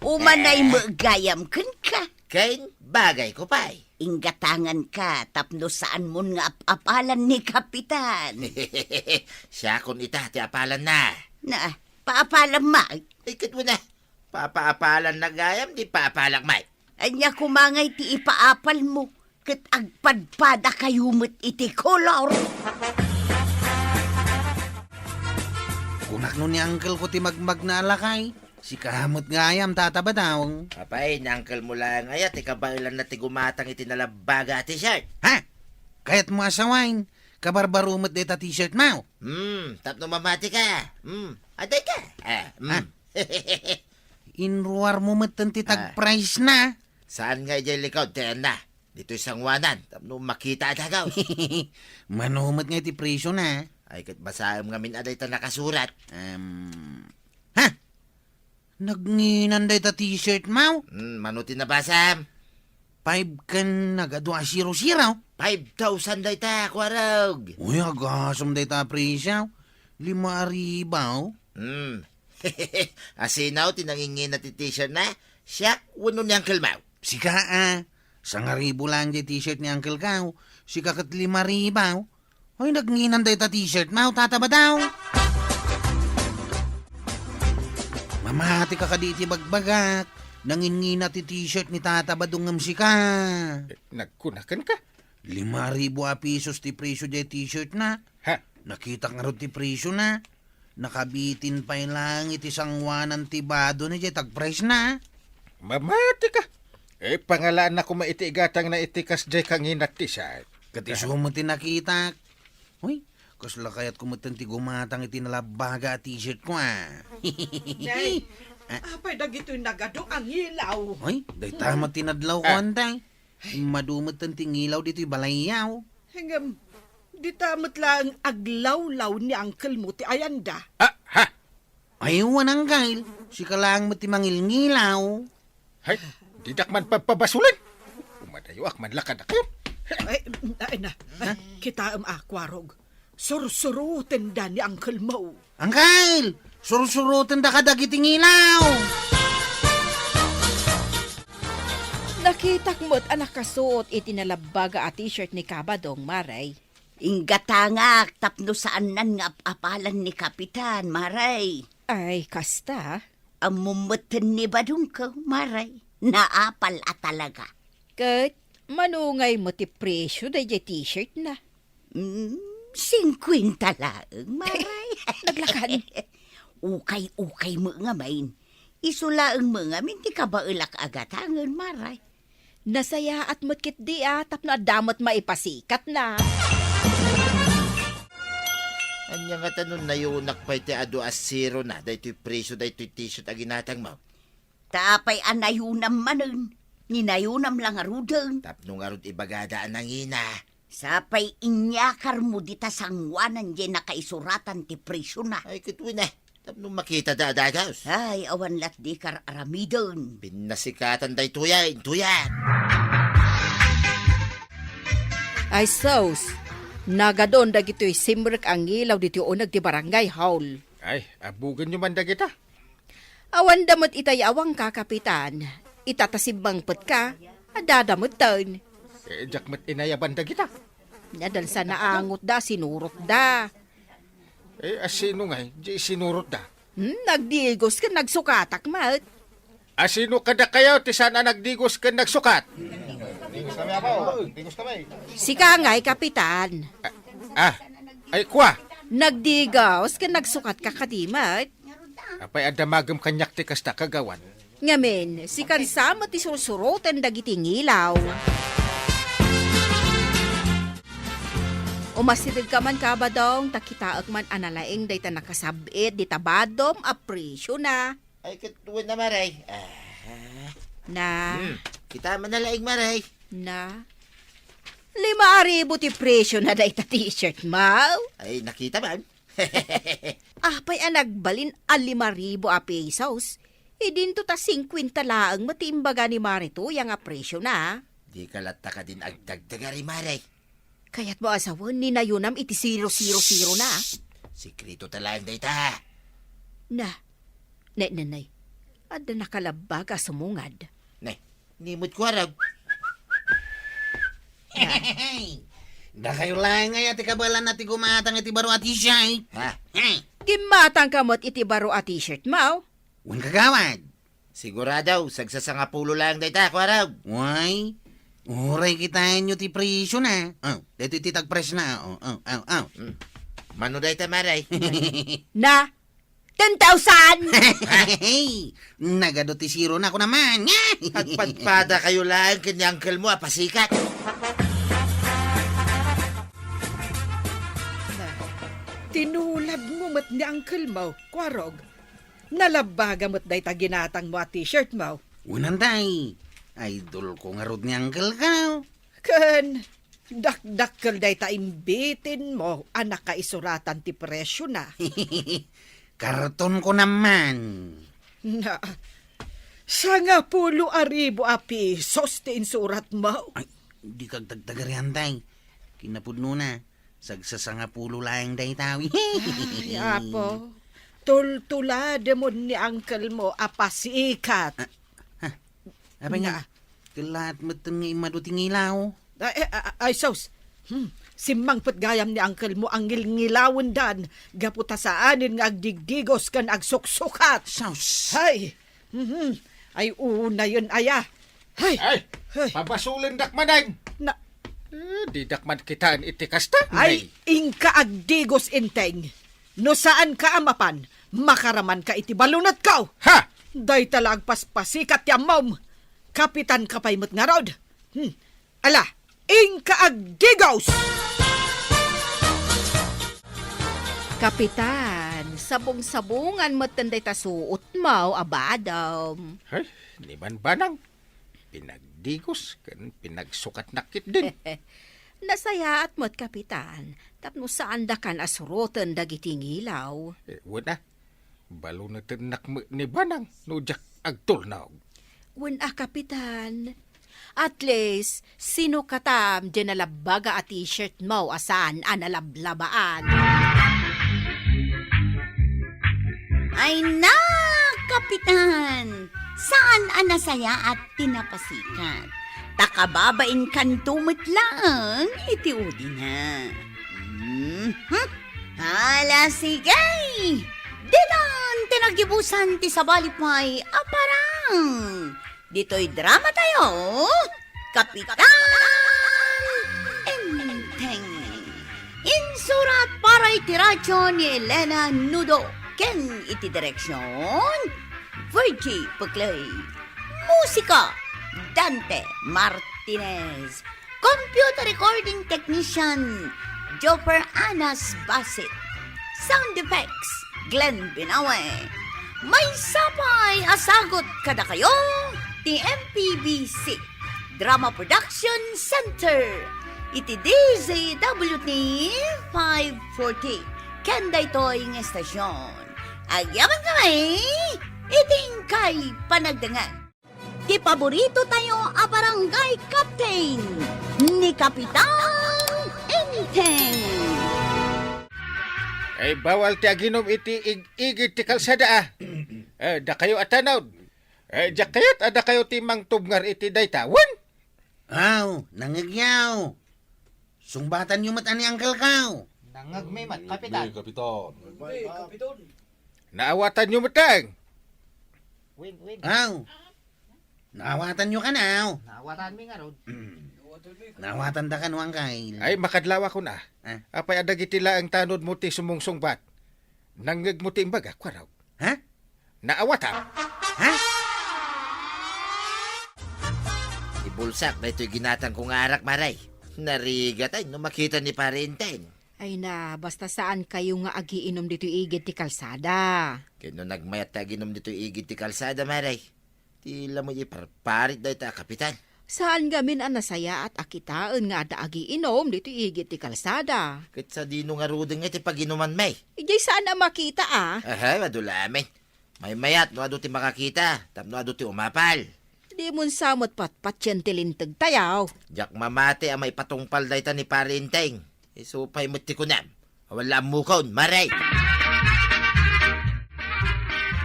[SPEAKER 1] Umanay magayam kan ka.
[SPEAKER 7] Kain, bagay ko pa eh.
[SPEAKER 1] Inggatangan ka, tapno saan mo nga apalan ni Kapitan.
[SPEAKER 7] Siya kun ita, ti apalan na.
[SPEAKER 1] Na, paapalan mag.
[SPEAKER 7] Ikat mo na. Papaapalan na gayam, di paapalang may.
[SPEAKER 1] Anya kumangay ti ipaapal mo. Kat agpadpada kayumot iti kolor.
[SPEAKER 5] Kunak no ni uncle ko ti magmag na alakay. Si kahamot ngayam tataba daw.
[SPEAKER 7] Papay, nangkal mo lang ayat, ikabailan na ti gumatang iti nalabaga t-shirt.
[SPEAKER 5] Ha? Kayat mo asawain. Kabarbarumot deta t-shirt mo.
[SPEAKER 7] Tapno mamati ka. Aday ka.
[SPEAKER 5] Inruar mo matan ti tag price na.
[SPEAKER 7] Saan nga ijay likaw, tiyan na. Dito isang wanan, tapno makita adagaw.
[SPEAKER 5] Manumot nga ti presyo na.
[SPEAKER 7] Ay, kat basaam nga min aday ta nakasurat.
[SPEAKER 5] Ha? Nagninan day ta t-shirt mo?
[SPEAKER 7] Manutin na basam.
[SPEAKER 5] 5 kan nagadwa 0-0.
[SPEAKER 7] 5,000 day ta, kwarog.
[SPEAKER 5] Uy, agasam day ta presyo. 5,000.
[SPEAKER 7] Asinaw, tinangingin na ti t-shirt na. Siya, wano ni Uncle Mau.
[SPEAKER 5] Sika 1,000 lang di t-shirt ni Uncle Kao. Sika kat 5,000. Ay, nagnginan day ta t-shirt mo, tataba daw. Mamati ka kaditi bagbagak. Nangingina ti t-shirt ni tataba dungam sika.
[SPEAKER 8] Nagkunakan ka?
[SPEAKER 5] 5,000 pesos ti presyo di t-shirt na.
[SPEAKER 8] Ha?
[SPEAKER 5] Nakita nga rin ti presyo na. Nakabitin pa lang iti sangwanan ti bado ni di tag-price na.
[SPEAKER 8] Mamati ka. Pangalaan na ko maitigatang na itikas jay kanginat t-shirt.
[SPEAKER 5] Katiso mo ti nakita. Uy, kasla kayat kumutan ti gumatang iti nalabaga t-shirt ko
[SPEAKER 6] Day, apay dagito yung nagado ang ilaw.
[SPEAKER 5] Uy, day tama tinadlaw ko antay. Madumatan ti ngilaw dito yung balayaw.
[SPEAKER 6] Hanggang, di tamot lang aglaw-law ni Uncle mo ti Ayanda.
[SPEAKER 8] Ha?
[SPEAKER 5] Ayaw ang gail. Si kalang mo ti mangilngilaw.
[SPEAKER 8] Hay, didak man papabasulin. Umadayo ak man lakad kayo.
[SPEAKER 6] Ay na, kita akwarog. Sursurutin da ni Uncle mo.
[SPEAKER 5] Ang gail! Surusurutan da kadagiti ngilaw.
[SPEAKER 3] Nakitak mo't anak kasuot iti nalabaga a t-shirt ni Kabadong, Maray.
[SPEAKER 1] Inggatangak, tapno saan nan nga apalan ni Kapitan, Maray.
[SPEAKER 3] Ay, kasta.
[SPEAKER 1] Amumutan ni Badong ko, Maray. Naapal at talaga.
[SPEAKER 3] Kat, manungay mo ti presyo da t-shirt na.
[SPEAKER 1] 50 laeng, Maray.
[SPEAKER 3] Naglakan.
[SPEAKER 1] Ukay-ukay mo nga main. Isulaeng mga minti ka ba ilak agatangan, Maray.
[SPEAKER 3] Nasaya at mutkit di tapno adamot maipasikat na.
[SPEAKER 7] Anya nga tanon na yunak pa iti ado as 0 na. Dahito yung presyo, dahito yung t-shirt aginatang mo.
[SPEAKER 1] Tapay anayunam manun. Ninayunam lang arudeng.
[SPEAKER 7] Tapno nga ron ibagadaan ng ina.
[SPEAKER 1] Sapay inyakar mo dita sangwanan di nakaisuratan ti presyo na.
[SPEAKER 7] Ay, kitwin na. Tapno makita da adagaws.
[SPEAKER 1] Ay, awan lat di kar aramidon.
[SPEAKER 7] Binasikatan day tuyan.
[SPEAKER 3] Ay, sos. Nagadon da gito'y simrek ang ilaw dito unag di barangay hall.
[SPEAKER 8] Ay, abugan nyo man da kita.
[SPEAKER 3] Awan damot itay awang ka, Kapitan. Itatasibang put ka, adadamot ton.
[SPEAKER 8] Jakmat inayaban da kita.
[SPEAKER 3] Nadal sa naangot da, sinurot da.
[SPEAKER 8] Asino nga, di sinurot da.
[SPEAKER 3] Nagdigos ka, nagsukatak mat.
[SPEAKER 8] Asino kada kayo, ti sana nagdigos ka nagsukat.
[SPEAKER 3] Sika nga'y, Kapitan.
[SPEAKER 8] Ay kwa.
[SPEAKER 3] Nagdigos ka, nagsukat ka kadimat.
[SPEAKER 8] Apay adamagam kanyak ti kasta kagawan.
[SPEAKER 3] Ngamin, si kansama ti sursuroten dagiti ngilaw. Umasidig ka man kabadong, takitaak man analaing day ta nakasabit, di tabadom, apresyo na.
[SPEAKER 7] Ay, katuwan na, Maray.
[SPEAKER 3] Na,
[SPEAKER 7] Kita man na laing, Maray.
[SPEAKER 3] na. 5,000 ti presyo na day ta t-shirt, Mau.
[SPEAKER 7] Ay, nakita man.
[SPEAKER 3] Pay nagbalin a 5,000 a pesos. Idinto ta 50 laang matimbaga ni Marito yang a presyo na.
[SPEAKER 7] Di kalata ka din agdagdagari, Maray.
[SPEAKER 3] Kaya't mo asawan ni Nayunam iti 000 na.
[SPEAKER 7] Sikrito talagang dayta.
[SPEAKER 3] Na, nanay, ada nakalabag a sumungad.
[SPEAKER 7] Nay, nimot ko arag.
[SPEAKER 5] Da kayo lang nga iti kabalan na ti gumatang iti baro ati siya.
[SPEAKER 7] Ha?
[SPEAKER 3] Gimatang kamot iti baro a t-shirt, Mau.
[SPEAKER 5] Wan kagawad.
[SPEAKER 7] Siguradaw, sagsasangapulo lang dayta ko arag.
[SPEAKER 5] Why? Uray kitain nyo ti presyo na. Dito iti tagpres na.
[SPEAKER 7] Mano dayta, Maray.
[SPEAKER 3] Na, 10,000!
[SPEAKER 5] Hey, nagado ti zero na ako naman.
[SPEAKER 7] Agpadpada kayo lang, kanya uncle mo, pasikat.
[SPEAKER 6] Tinulad mo mat ni Uncle mo, Kwarog. Nalabaga mo't day ta ginatang mo a t-shirt mo.
[SPEAKER 5] Unanday, idol ko nga rod ni Uncle ka.
[SPEAKER 6] Ken, dakdakkel day ta imbitin mo anak ka isuratan ti presyo na.
[SPEAKER 5] Karton ko naman.
[SPEAKER 6] Na, sa nga 10,000 a pesos ti insurat mo.
[SPEAKER 5] Ay, di kag dagdagarihan day. Kinapudno na. Sagsasanga pulo lang day tawi.
[SPEAKER 6] Ay, apo, tultulade mo ni Uncle mo apasikat.
[SPEAKER 5] Abay nga, kalat mo itong imaduting ilaw.
[SPEAKER 6] Ay, sos. Simangpet gayam ni Uncle mo ang ngilngilawon dan. Gaputa saanin nga agdigdigos kan agsuksukat.
[SPEAKER 5] Saus.
[SPEAKER 6] Hay! Ay, una yun, aya. Hay!
[SPEAKER 8] Ay,
[SPEAKER 6] Hey.
[SPEAKER 8] pabasulin dakmanan.
[SPEAKER 6] Na,
[SPEAKER 8] Di dakman kitaan iti kasta.
[SPEAKER 6] ay, ingka agdigos inteng. No saan ka amapan, makaraman ka iti balunat ka.
[SPEAKER 8] Ha!
[SPEAKER 6] Day talag paspasikat ti amom. Kapitan ka pa'y mo't nga rod. Ala, ingka agdigos!
[SPEAKER 3] Kapitan, sabong-sabungan mo't tanday ta suot mo, abadam.
[SPEAKER 8] Ay, ni banang. Pinagdigos, kan pinagsukat nakit din.
[SPEAKER 3] Nasaya at mo't kapitan, tapno saan da kan asuroten dagiti ngilaw.
[SPEAKER 8] Wala. Balo na tinak ni banang. Nujak agtulnaw.
[SPEAKER 3] Wen kapitan. At least, sino katam dyan nalabaga a t-shirt mo asan analablabaan?
[SPEAKER 1] Ay na, Kapitan! Saan anasaya at tinapasikat? Takababain kan tumit lang, iti udi na. Hala, sige! Dinan, tinagibusan ti sabalipay, aparang! Dito'y drama tayo, Kapitan Enteng. Insurat para iti radyo ni Elena Nudo, ken iti direksyon, Virgie Puglay. Musika, Dante Martinez. Computer recording technician, Joper Anas Basit. Sound effects, Glenn Binawe. May sapay asagot kada kayo, ti MPBC Drama Production Center. Iti DZWT 540. Kanda ito'y ng estasyon. Agyaman kami, iting kay panagdangan. Ti paborito tayo a barangay captain ni Kapitan Enteng.
[SPEAKER 8] Ay, bawal ti aginom iti igit ti kalsada. Da kayo atanaw. Da kayo't ada kayo ti mangtubngar iti daytawan.
[SPEAKER 5] Aw, nangagyaw. Sungbatan yung mata ni Uncle Kaw.
[SPEAKER 7] Nangagmimat, Kapitan.
[SPEAKER 8] Naawatan nyo matang.
[SPEAKER 5] Aw, naawatan nyo ka na.
[SPEAKER 7] Nawatan mi nga rod.
[SPEAKER 5] Naawatan da ka no, Uncle.
[SPEAKER 8] Ay, makadlawa ko na. Apay adag iti laang tanod mo ti sumungsungbat. Nangag mo ti imbaga, kwaraw.
[SPEAKER 5] Ha?
[SPEAKER 8] naawata.
[SPEAKER 5] Ha?
[SPEAKER 7] Ibulsak na ito'y ginatang kong arak, Maray. Narigat ay, nung makita ni Parinteng.
[SPEAKER 3] Ay na, basta saan kayo nga agiinom dito igit ti kalsada.
[SPEAKER 7] Kaya nung nagmayat na ginom dito igit ti kalsada, Maray. Tila mo iparparit na ito, kapitan.
[SPEAKER 3] Saan gamin ang nasaya at akitaan nga ada agiinom dito igit ti kalsada.
[SPEAKER 7] Kahit sa dino nga rudeng iti pag-inuman, may.
[SPEAKER 3] Ijay saan na makita ah?
[SPEAKER 7] Aha, madulamin. May mayat, no ado ti makakita. Tapno ado ti umapal.
[SPEAKER 3] Di mun samot patpatyan tilintag tayaw.
[SPEAKER 7] Jak mamate ang may patungpal da ita ni Parinteng. Isupay mo ti kunam. Wala mukon, Maray.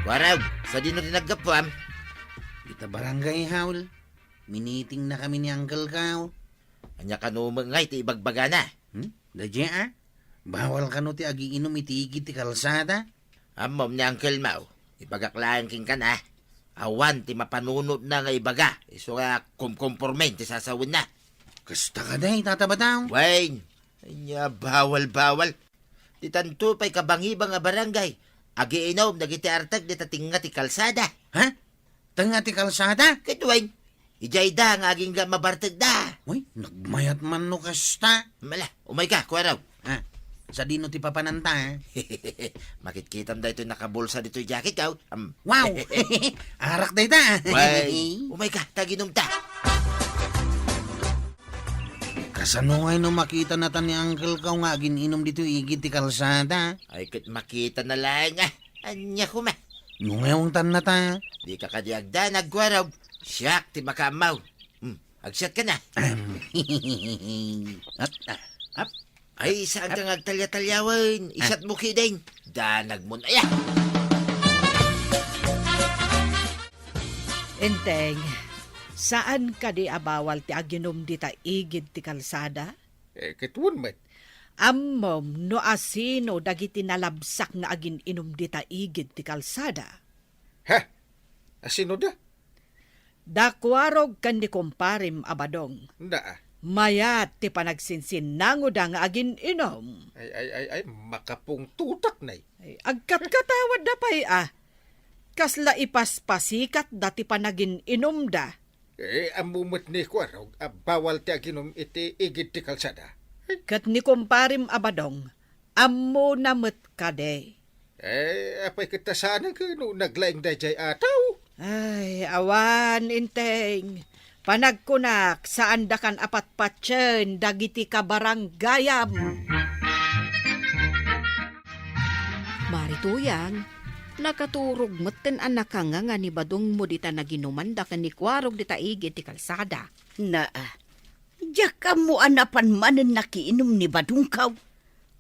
[SPEAKER 7] Waraw, sa dino rin naggapuam.
[SPEAKER 5] Ita barangay haul. Miniting na kami ni Uncle Kao.
[SPEAKER 7] Anya kanumang nga iti ibagbaga na.
[SPEAKER 5] Dadya ah? Bawal ka no ti agiinom iti igit ti kalsada?
[SPEAKER 7] Amom ni Uncle Mau. Ibagaklaan king ka na. Awan ti mapanunod na nga ibaga. Iso nga kumkompormen ti sasawin na.
[SPEAKER 5] Kasta ka day, tatabataw.
[SPEAKER 7] Wayne, anya bawal-bawal. Ti tanto pa'y kabangibang nga barangay. Agiinom nagiti artag di tatinga ti kalsada.
[SPEAKER 5] Ha? Tanga ti kalsada?
[SPEAKER 7] Kit Wayne, ijay da nga aging ga mabartag da.
[SPEAKER 5] Uy, nagmayat man no kasta.
[SPEAKER 7] Mala, umay ka, kuwaraw.
[SPEAKER 5] Ha? Sa dino ti papananta ha?
[SPEAKER 7] Makitkitam da ito nakabulsa dito yung jacket kaw.
[SPEAKER 5] Wow! Arak day ta.
[SPEAKER 7] Wayne, umay ka, taginom ta.
[SPEAKER 5] Kasano ngay no makita na tan ni Uncle Kao nga gininom dito igit ti kalsada?
[SPEAKER 7] Ay kit makita na lang ah. Anya kuma.
[SPEAKER 5] Nungayong tan na ta.
[SPEAKER 7] Di ka kadiagda nagkuwaraw. Siyak, ti makamaw. Agsyat ka na.
[SPEAKER 5] At,
[SPEAKER 7] Ay, saan ka ngagtalya-talyawan? Isat mo kideng. Danag mo na. Ay!
[SPEAKER 6] Enteng, saan ka di abawal ti aginom di ta igid ti kalsada?
[SPEAKER 8] Kitun met.
[SPEAKER 6] Ammom no asino dagiti nalabsak na agin inom di ta igid ti kalsada.
[SPEAKER 8] Ha? Asino da?
[SPEAKER 6] Dakwarog kan ni kumparim abadong.
[SPEAKER 8] Da.
[SPEAKER 6] Mayat ti panagsinsin nanguda nga agin inom.
[SPEAKER 8] Ay, makapung tutak na.
[SPEAKER 6] Ay, agkat-katawad da pa'y Kasla ipaspasikat dati panagin inom da.
[SPEAKER 8] Amumot ni Kwarog, bawal ti aginom iti igid ti kalsada.
[SPEAKER 6] Kat ni kumparim abadong, ammo namit kade.
[SPEAKER 8] Apay kita sana ka no naglaing dayjay ataw.
[SPEAKER 6] Ay, awan, inteng. Panagkunak, saan da kan apat-patsen, dagiti ka baranggayam.
[SPEAKER 3] Marituyang, nakaturog maten anak ka nga ni badong mo dita naginuman da kan ni kwarog dita igit ti kalsada.
[SPEAKER 1] Diyak ka mo anapan manen nakiinom ni Badungkaw.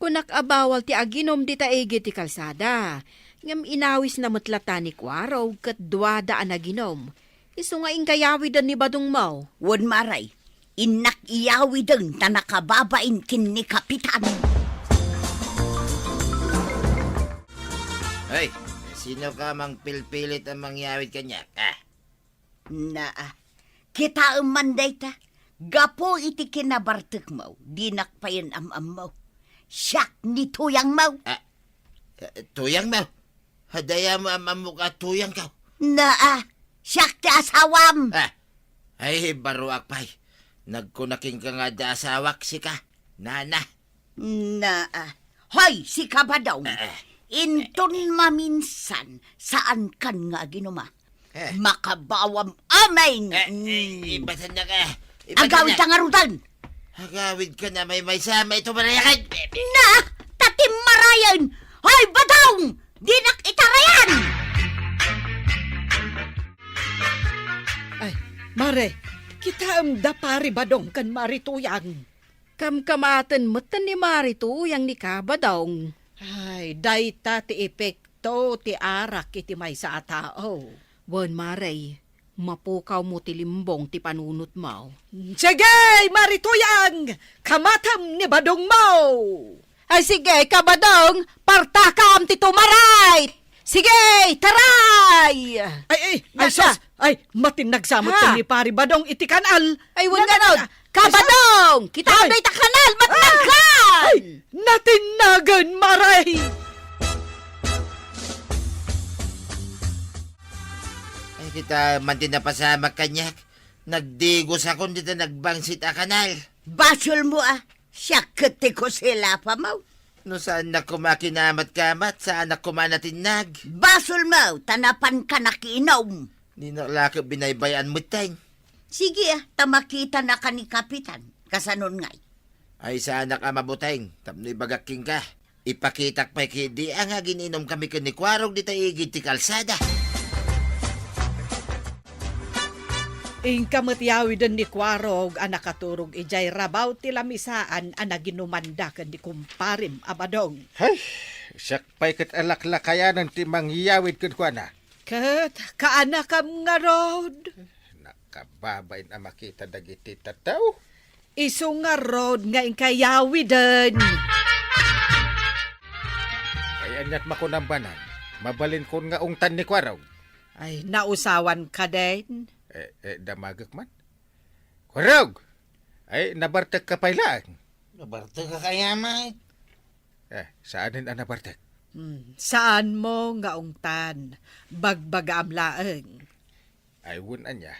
[SPEAKER 3] Kunak abawal ti aginom dita igit ti kalsada. Ngam inawis na matlata ni kwarog kat duwada naginom. Iso nga ingkayawidan ni badong mau.
[SPEAKER 1] Wan Maray, inak iyawi deng na nakababain kin ni Kapitan.
[SPEAKER 7] Hoy, sino ka mang pilpilit ang mangyawid kanya?
[SPEAKER 1] Kita manday ta. Gapo iti kinabartek mo, di nakpayan am mo. Siyak ni tuyang mo.
[SPEAKER 7] Tuyang mo? Hadaya mo ang mukha tuyang ka.
[SPEAKER 1] Siyak ti asawam.
[SPEAKER 7] Ay, baruak pay. Nagkunaking ka nga da asawak si ka. Nana.
[SPEAKER 1] Hoy, si Kabadaw. Inton maminsan, saan kan nga ginuma? Makabawam amay.
[SPEAKER 7] Ibatan na ka.
[SPEAKER 1] Agawid ka nga rutan.
[SPEAKER 7] Agawid ka na may sama ito marayakan.
[SPEAKER 1] Tatim marayan. Hoy, Badong! Di nak itarayan!
[SPEAKER 6] Ay, Mare, kita am da pari badong kan marituyang.
[SPEAKER 3] Kamkamaten matan ni Marituyang ni kabadong.
[SPEAKER 6] Ay, dayta ti epekto ti arak iti may sa tao.
[SPEAKER 3] Wan Maray, mapukaw mo ti limbong ti panunot mo.
[SPEAKER 6] Sige, marituyang! Kamatam ni badong mo!
[SPEAKER 3] Ay sige, kabadong, partakam ti tumaray! Sige, taray!
[SPEAKER 6] Ay,
[SPEAKER 3] Asa?
[SPEAKER 6] sus! Ay, matinagsamot ka ni pari badong iti kanal!
[SPEAKER 3] Ay, wan ganod! Kabadong! Kita
[SPEAKER 6] Ay!
[SPEAKER 3] ang ta kanal, matnagkan!
[SPEAKER 6] Ay, natinagan, maray!
[SPEAKER 7] ka man tinapasama kanyak. Nagdigos ako dito nagbangsit a kanal.
[SPEAKER 1] Basol mo siya kati ko sila pa mo.
[SPEAKER 7] No saan na kumakinamat kamat, saan na kumanatinag.
[SPEAKER 1] Basol mo, tanapan ka nakiinom.
[SPEAKER 7] Di na laki binaybayan mo tayong.
[SPEAKER 1] Sige tamakita na ka ni Kapitan. Kasanon ngay.
[SPEAKER 7] Ay sana ka mabuteng, tapno'y bagaking ka. Ipakitak pa'y kidi ang gininom kami kanikwarog di tayo igit ti kalsada.
[SPEAKER 6] Ing kamatyawi din ni Kwarog ang nakaturog ijay rabaw ti lamisaan ang naginumanda kan di kumparim abadong.
[SPEAKER 8] Hay, siyak pa'y kat alaklakayanan ti manghiyawid kun kwa na.
[SPEAKER 6] Kat, kaanakam nga rod.
[SPEAKER 8] Nakababay na makita dagiti tataw.
[SPEAKER 6] Iso nga rod nga ing kayawi din.
[SPEAKER 8] Ay anyat makunambanan. Mabalin kon nga ungtan ni Kwaraw.
[SPEAKER 6] Ay, nausawan ka din.
[SPEAKER 8] Damagak man. Kwaraw! Ay, nabartag ka pailaan.
[SPEAKER 5] Nabarta ka kaya, Mike?
[SPEAKER 8] Saanin ang nabartag?
[SPEAKER 6] Saan mo nga ungtan? Bagbaga amlaeng.
[SPEAKER 8] Ay, wunan niya.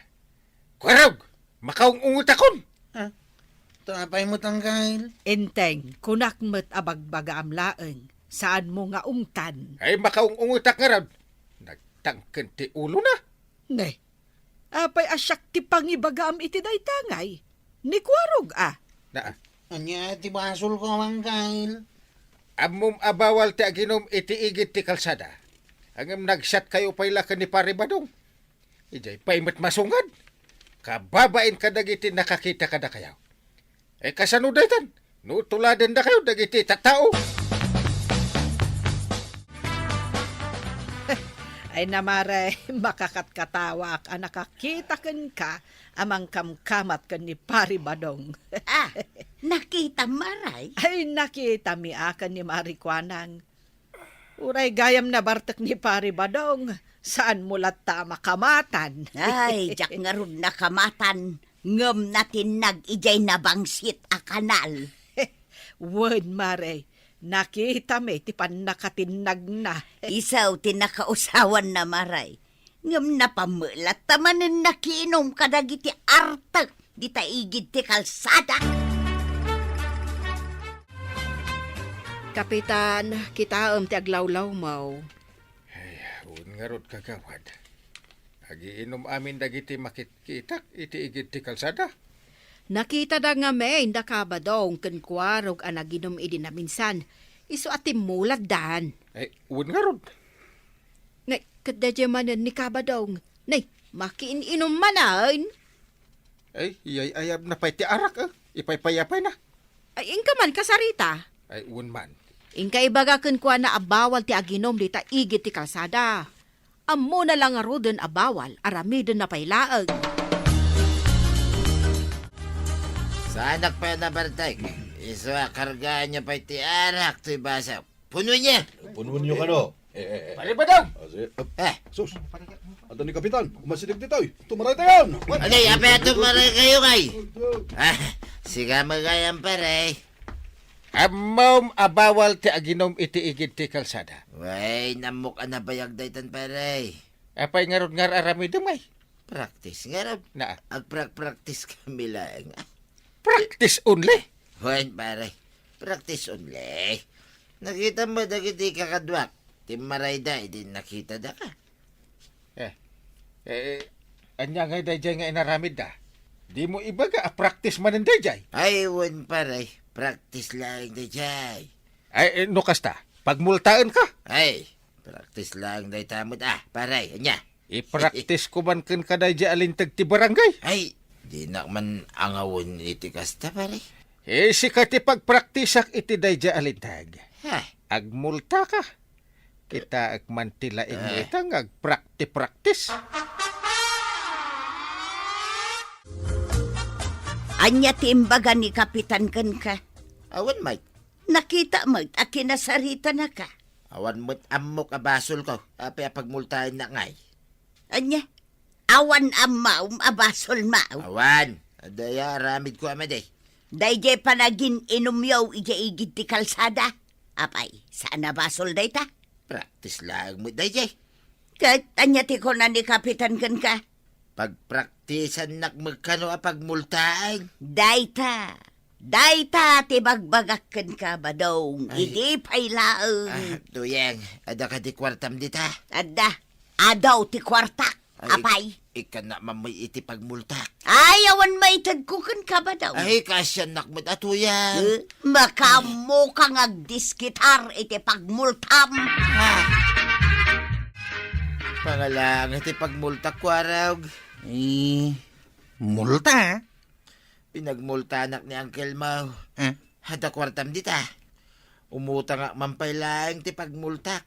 [SPEAKER 8] Kwaraw! Makaung ungutakon!
[SPEAKER 5] Tapay mo tanggail.
[SPEAKER 6] Enteng, kunakmet abagbaga amlaeng. Saan mo nga ungtan?
[SPEAKER 8] Ay, makaung ungutak nga raw. Nagtangken ti ulo na.
[SPEAKER 6] Ne, apay asyak ti pangibagaam iti daytangay. Ni Kwarog
[SPEAKER 8] Na,
[SPEAKER 5] Anya, ti basol ko manggail.
[SPEAKER 8] amom abawal ti aginom iti igit ti kalsada. Ang nagsyat kayo pa'y laka ni Paribadong. Ijay paimat masungad. Kababain ka dagiti nakakita ka na kayaw. Kasano daytan? No tuladen na kayo dagiti tatao.
[SPEAKER 6] Ay namare, makakatkatawak ang nakakita ken ka amang kamkamat ken ni Paribadong.
[SPEAKER 1] Nakita maray.
[SPEAKER 6] Ay nakita mi akan ni Marikwanang. Uray gayam na bartek ni Paribadong. Saan mulat ta makamatan?
[SPEAKER 1] Ay, jak nga ron nakamatan. Ngem natin nag-ijay na bangsit a kanal.
[SPEAKER 6] Word mare, nakita mi ti pan nakatinag na.
[SPEAKER 1] Isaw tinakausawan na maray. Ngem napamulat tamanin nakiinom kadagiti artak di taigid ti kalsada.
[SPEAKER 3] Kapitan, kita ti aglawlaw mo.
[SPEAKER 8] Nga rod kagawad. Agiinom amin dagiti makitkitak iti igit ti kalsada.
[SPEAKER 3] Nakita da nga may nakabadong ken Kwarog ang naginom idi na minsan. Iso atim mulat dan.
[SPEAKER 8] Ay, nga rod.
[SPEAKER 3] Ngay, kadadya manan ni kabadong. Nay, makiininom manan.
[SPEAKER 8] Ay, iyay ayab na pa'y ti arak Ipaypayapay na.
[SPEAKER 3] Ay, ingka man kasarita.
[SPEAKER 8] Ay, man.
[SPEAKER 3] Ingka ibaga ken kwa na abawal ti aginom di ta igit ti kalsada. Ammo na lang aro den abawal, aramiden na pailaag.
[SPEAKER 7] Saanak pa na bartay. Isa kargaan niya pa iti arak to'y basa. Puno niya.
[SPEAKER 9] Punuan niyo kano.
[SPEAKER 8] Paribadong!
[SPEAKER 9] Sus, ato ni Kapitan, umasilig dito. Tumaray tayo.
[SPEAKER 7] Alay, apeto maray kayo kay. Siga magayang pare.
[SPEAKER 8] Amom abawal ti aginom iti igit ti kalsada.
[SPEAKER 7] Way, namok na bayag daytan pare.
[SPEAKER 8] Apay nga rod nga aramidom ay.
[SPEAKER 7] Practice nga rab.
[SPEAKER 8] Na,
[SPEAKER 7] Agprak-practice kami lang.
[SPEAKER 8] practice only.
[SPEAKER 7] Huwag pare, practice only. Nakita mo dagiti kakadwak. Timaray da, hindi nakita da ka.
[SPEAKER 8] Anya nga dayjay nga inaramid da. Di mo ibaga practice man ang dayjay.
[SPEAKER 7] Ay, huwag pare, practice lang da jay.
[SPEAKER 8] Ay, no kasta, pagmultaan ka.
[SPEAKER 7] Ay, practice lang da tamot. Pare, anya.
[SPEAKER 8] I-practice ko man ken ka dayjay alintag ti barangay.
[SPEAKER 7] Ay, di na man angawon iti kasta pare.
[SPEAKER 8] Sikat ipagpraktisak iti dayjay alintag.
[SPEAKER 7] Ha,
[SPEAKER 8] Agmulta ka. Kita agmantilain mo itang agprakti-practice.
[SPEAKER 1] Anya ti imbaga ni Kapitan ken ka.
[SPEAKER 7] awan Mike.
[SPEAKER 1] Nakita mo at kinasarita na ka.
[SPEAKER 7] Awan mo't amok abasol ko. Apay pagmultahin na ngay.
[SPEAKER 1] Anya, awan amaw abasol maaw.
[SPEAKER 7] Awan. Adaya ramid ko amaday.
[SPEAKER 1] Dayjay panagin inumyaw ija igid ti kalsada. Apay, saan na basol day ta?
[SPEAKER 7] Practice lang mo dayjay.
[SPEAKER 1] Kat anyati ko na ni Kapitan kan ka.
[SPEAKER 7] Pagpraktisan nak magkano a pagmultaan.
[SPEAKER 1] Dayta ti bagbagakan ka ba dong?
[SPEAKER 7] Ay.
[SPEAKER 1] Idi pailaang.
[SPEAKER 7] Tuyang, ada ka di kwartam dita.
[SPEAKER 1] Adaw ti kwartak. Apay.
[SPEAKER 7] Ika na mamay iti pagmultak.
[SPEAKER 1] Ayawan maitagkukan ka ba daw?
[SPEAKER 7] Ay, kasyan nakmat atuyang.
[SPEAKER 1] Makamo kang agdiskitar iti pagmultam.
[SPEAKER 7] Pangalang iti pagmultak ko araw.
[SPEAKER 5] Multa?
[SPEAKER 7] Pinagmulta anak ni Uncle Mau.
[SPEAKER 5] Eh?
[SPEAKER 7] Hada kwartam dita. Umutang nga mampay lang ti pagmultak.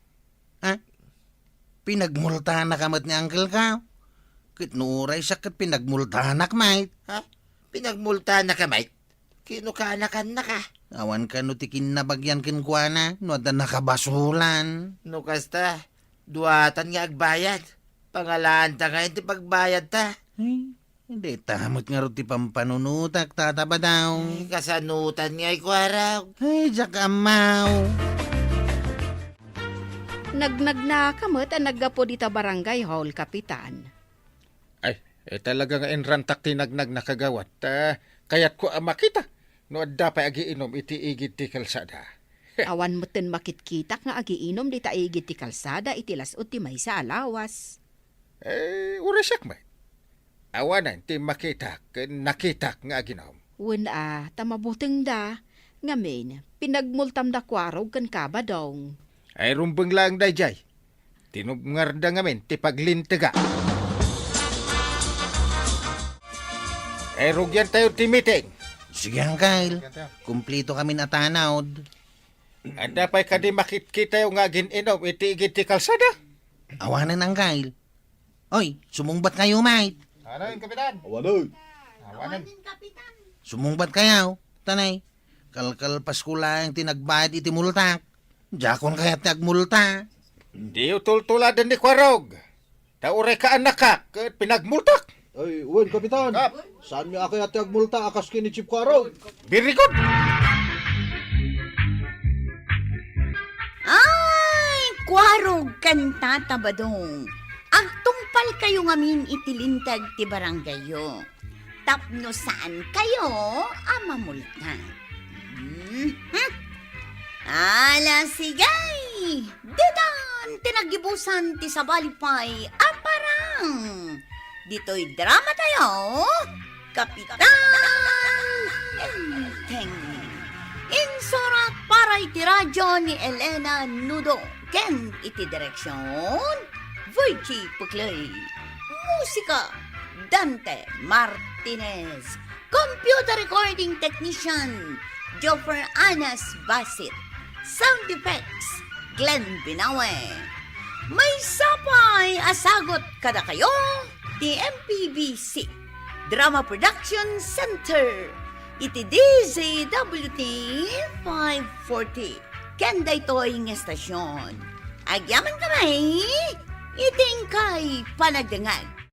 [SPEAKER 5] Pinagmulta na kamat ni Uncle ka. Kitnuray siya kat pinagmulta na kamay.
[SPEAKER 7] Ha? Pinagmulta na kamay? Kinukanakan na ka.
[SPEAKER 5] Awan ka no tikin na bagyan kinkwana. No ada nakabasulan.
[SPEAKER 7] No kasta, duwatan nga agbayad. Pangalaan ta nga iti pagbayad ta.
[SPEAKER 5] Ay, hindi tamot nga ro ti pampanunutak tataba daw.
[SPEAKER 7] Kasanutan nga ikwaraw.
[SPEAKER 5] Ay, jak amaw.
[SPEAKER 3] Nagnag na kamot ang naggapo dita barangay hall, Kapitan.
[SPEAKER 8] Ay, talaga nga inrantak tinagnag nakagawat. Kaya't ko makita. No adda pa agiinom iti igid ti kalsada.
[SPEAKER 3] Awan mo tin makitkitak nga agiinom dita igit ti kalsada iti lasot ti may sa alawas.
[SPEAKER 8] Urasak may. Awanan ti makitak, nakitak nga aginom.
[SPEAKER 3] Wen tamabuteng da. Ngamin, pinagmultam da kwarog kan kabadong.
[SPEAKER 8] Ay rumbeng lang dayjay. Tinubngar da ngamin ti paglintiga. Ay rugyan tayo ti meeting.
[SPEAKER 5] Sige, Uncle. Kumplito kami na tanawd.
[SPEAKER 8] Anda pa'y kadi makitkita yung nga gininom iti igit ti kalsada.
[SPEAKER 5] Awanan, Uncle. Oy, sumungbat kayo, mate.
[SPEAKER 8] Ano yung kapitan?
[SPEAKER 9] Awanoy.
[SPEAKER 8] Awanan.
[SPEAKER 5] Sumungbat kayo. Tanay. Kalkal paskulang tinagbayad iti multak. Jakon kaya't nagmulta.
[SPEAKER 8] Di utol-tuladan ni Kwarog. Taure ka anak ka, kat pinagmultak.
[SPEAKER 9] Ay, uwan, Kapitan.
[SPEAKER 8] Kap.
[SPEAKER 9] Saan niya akay ati agmulta akas kini Chip Kwaro?
[SPEAKER 8] Very good.
[SPEAKER 1] Ay, kwarog kanta tabadong. Agtungpal kayo ngamin itilintag ti baranggayo. Tapno saan kayo amamulta. Ala sigay! Didan tinagibusan ti sabalipay aparang. Dito'y drama tayo, Kapitan Enteng. Insurat para iti radyo ni Elena Nudo. Ken iti direksyon, Virgie Puclay. Musika, Dante Martinez. Computer recording technician, Joffer Anas Basit. Sound effects, Glenn Binawe. May sapay asagot kada kayo, di MPBC Drama Production Center. Iti DZWT 540. Kenda ito'y ng estasyon. Agyaman kamay, iting kay panagdangag.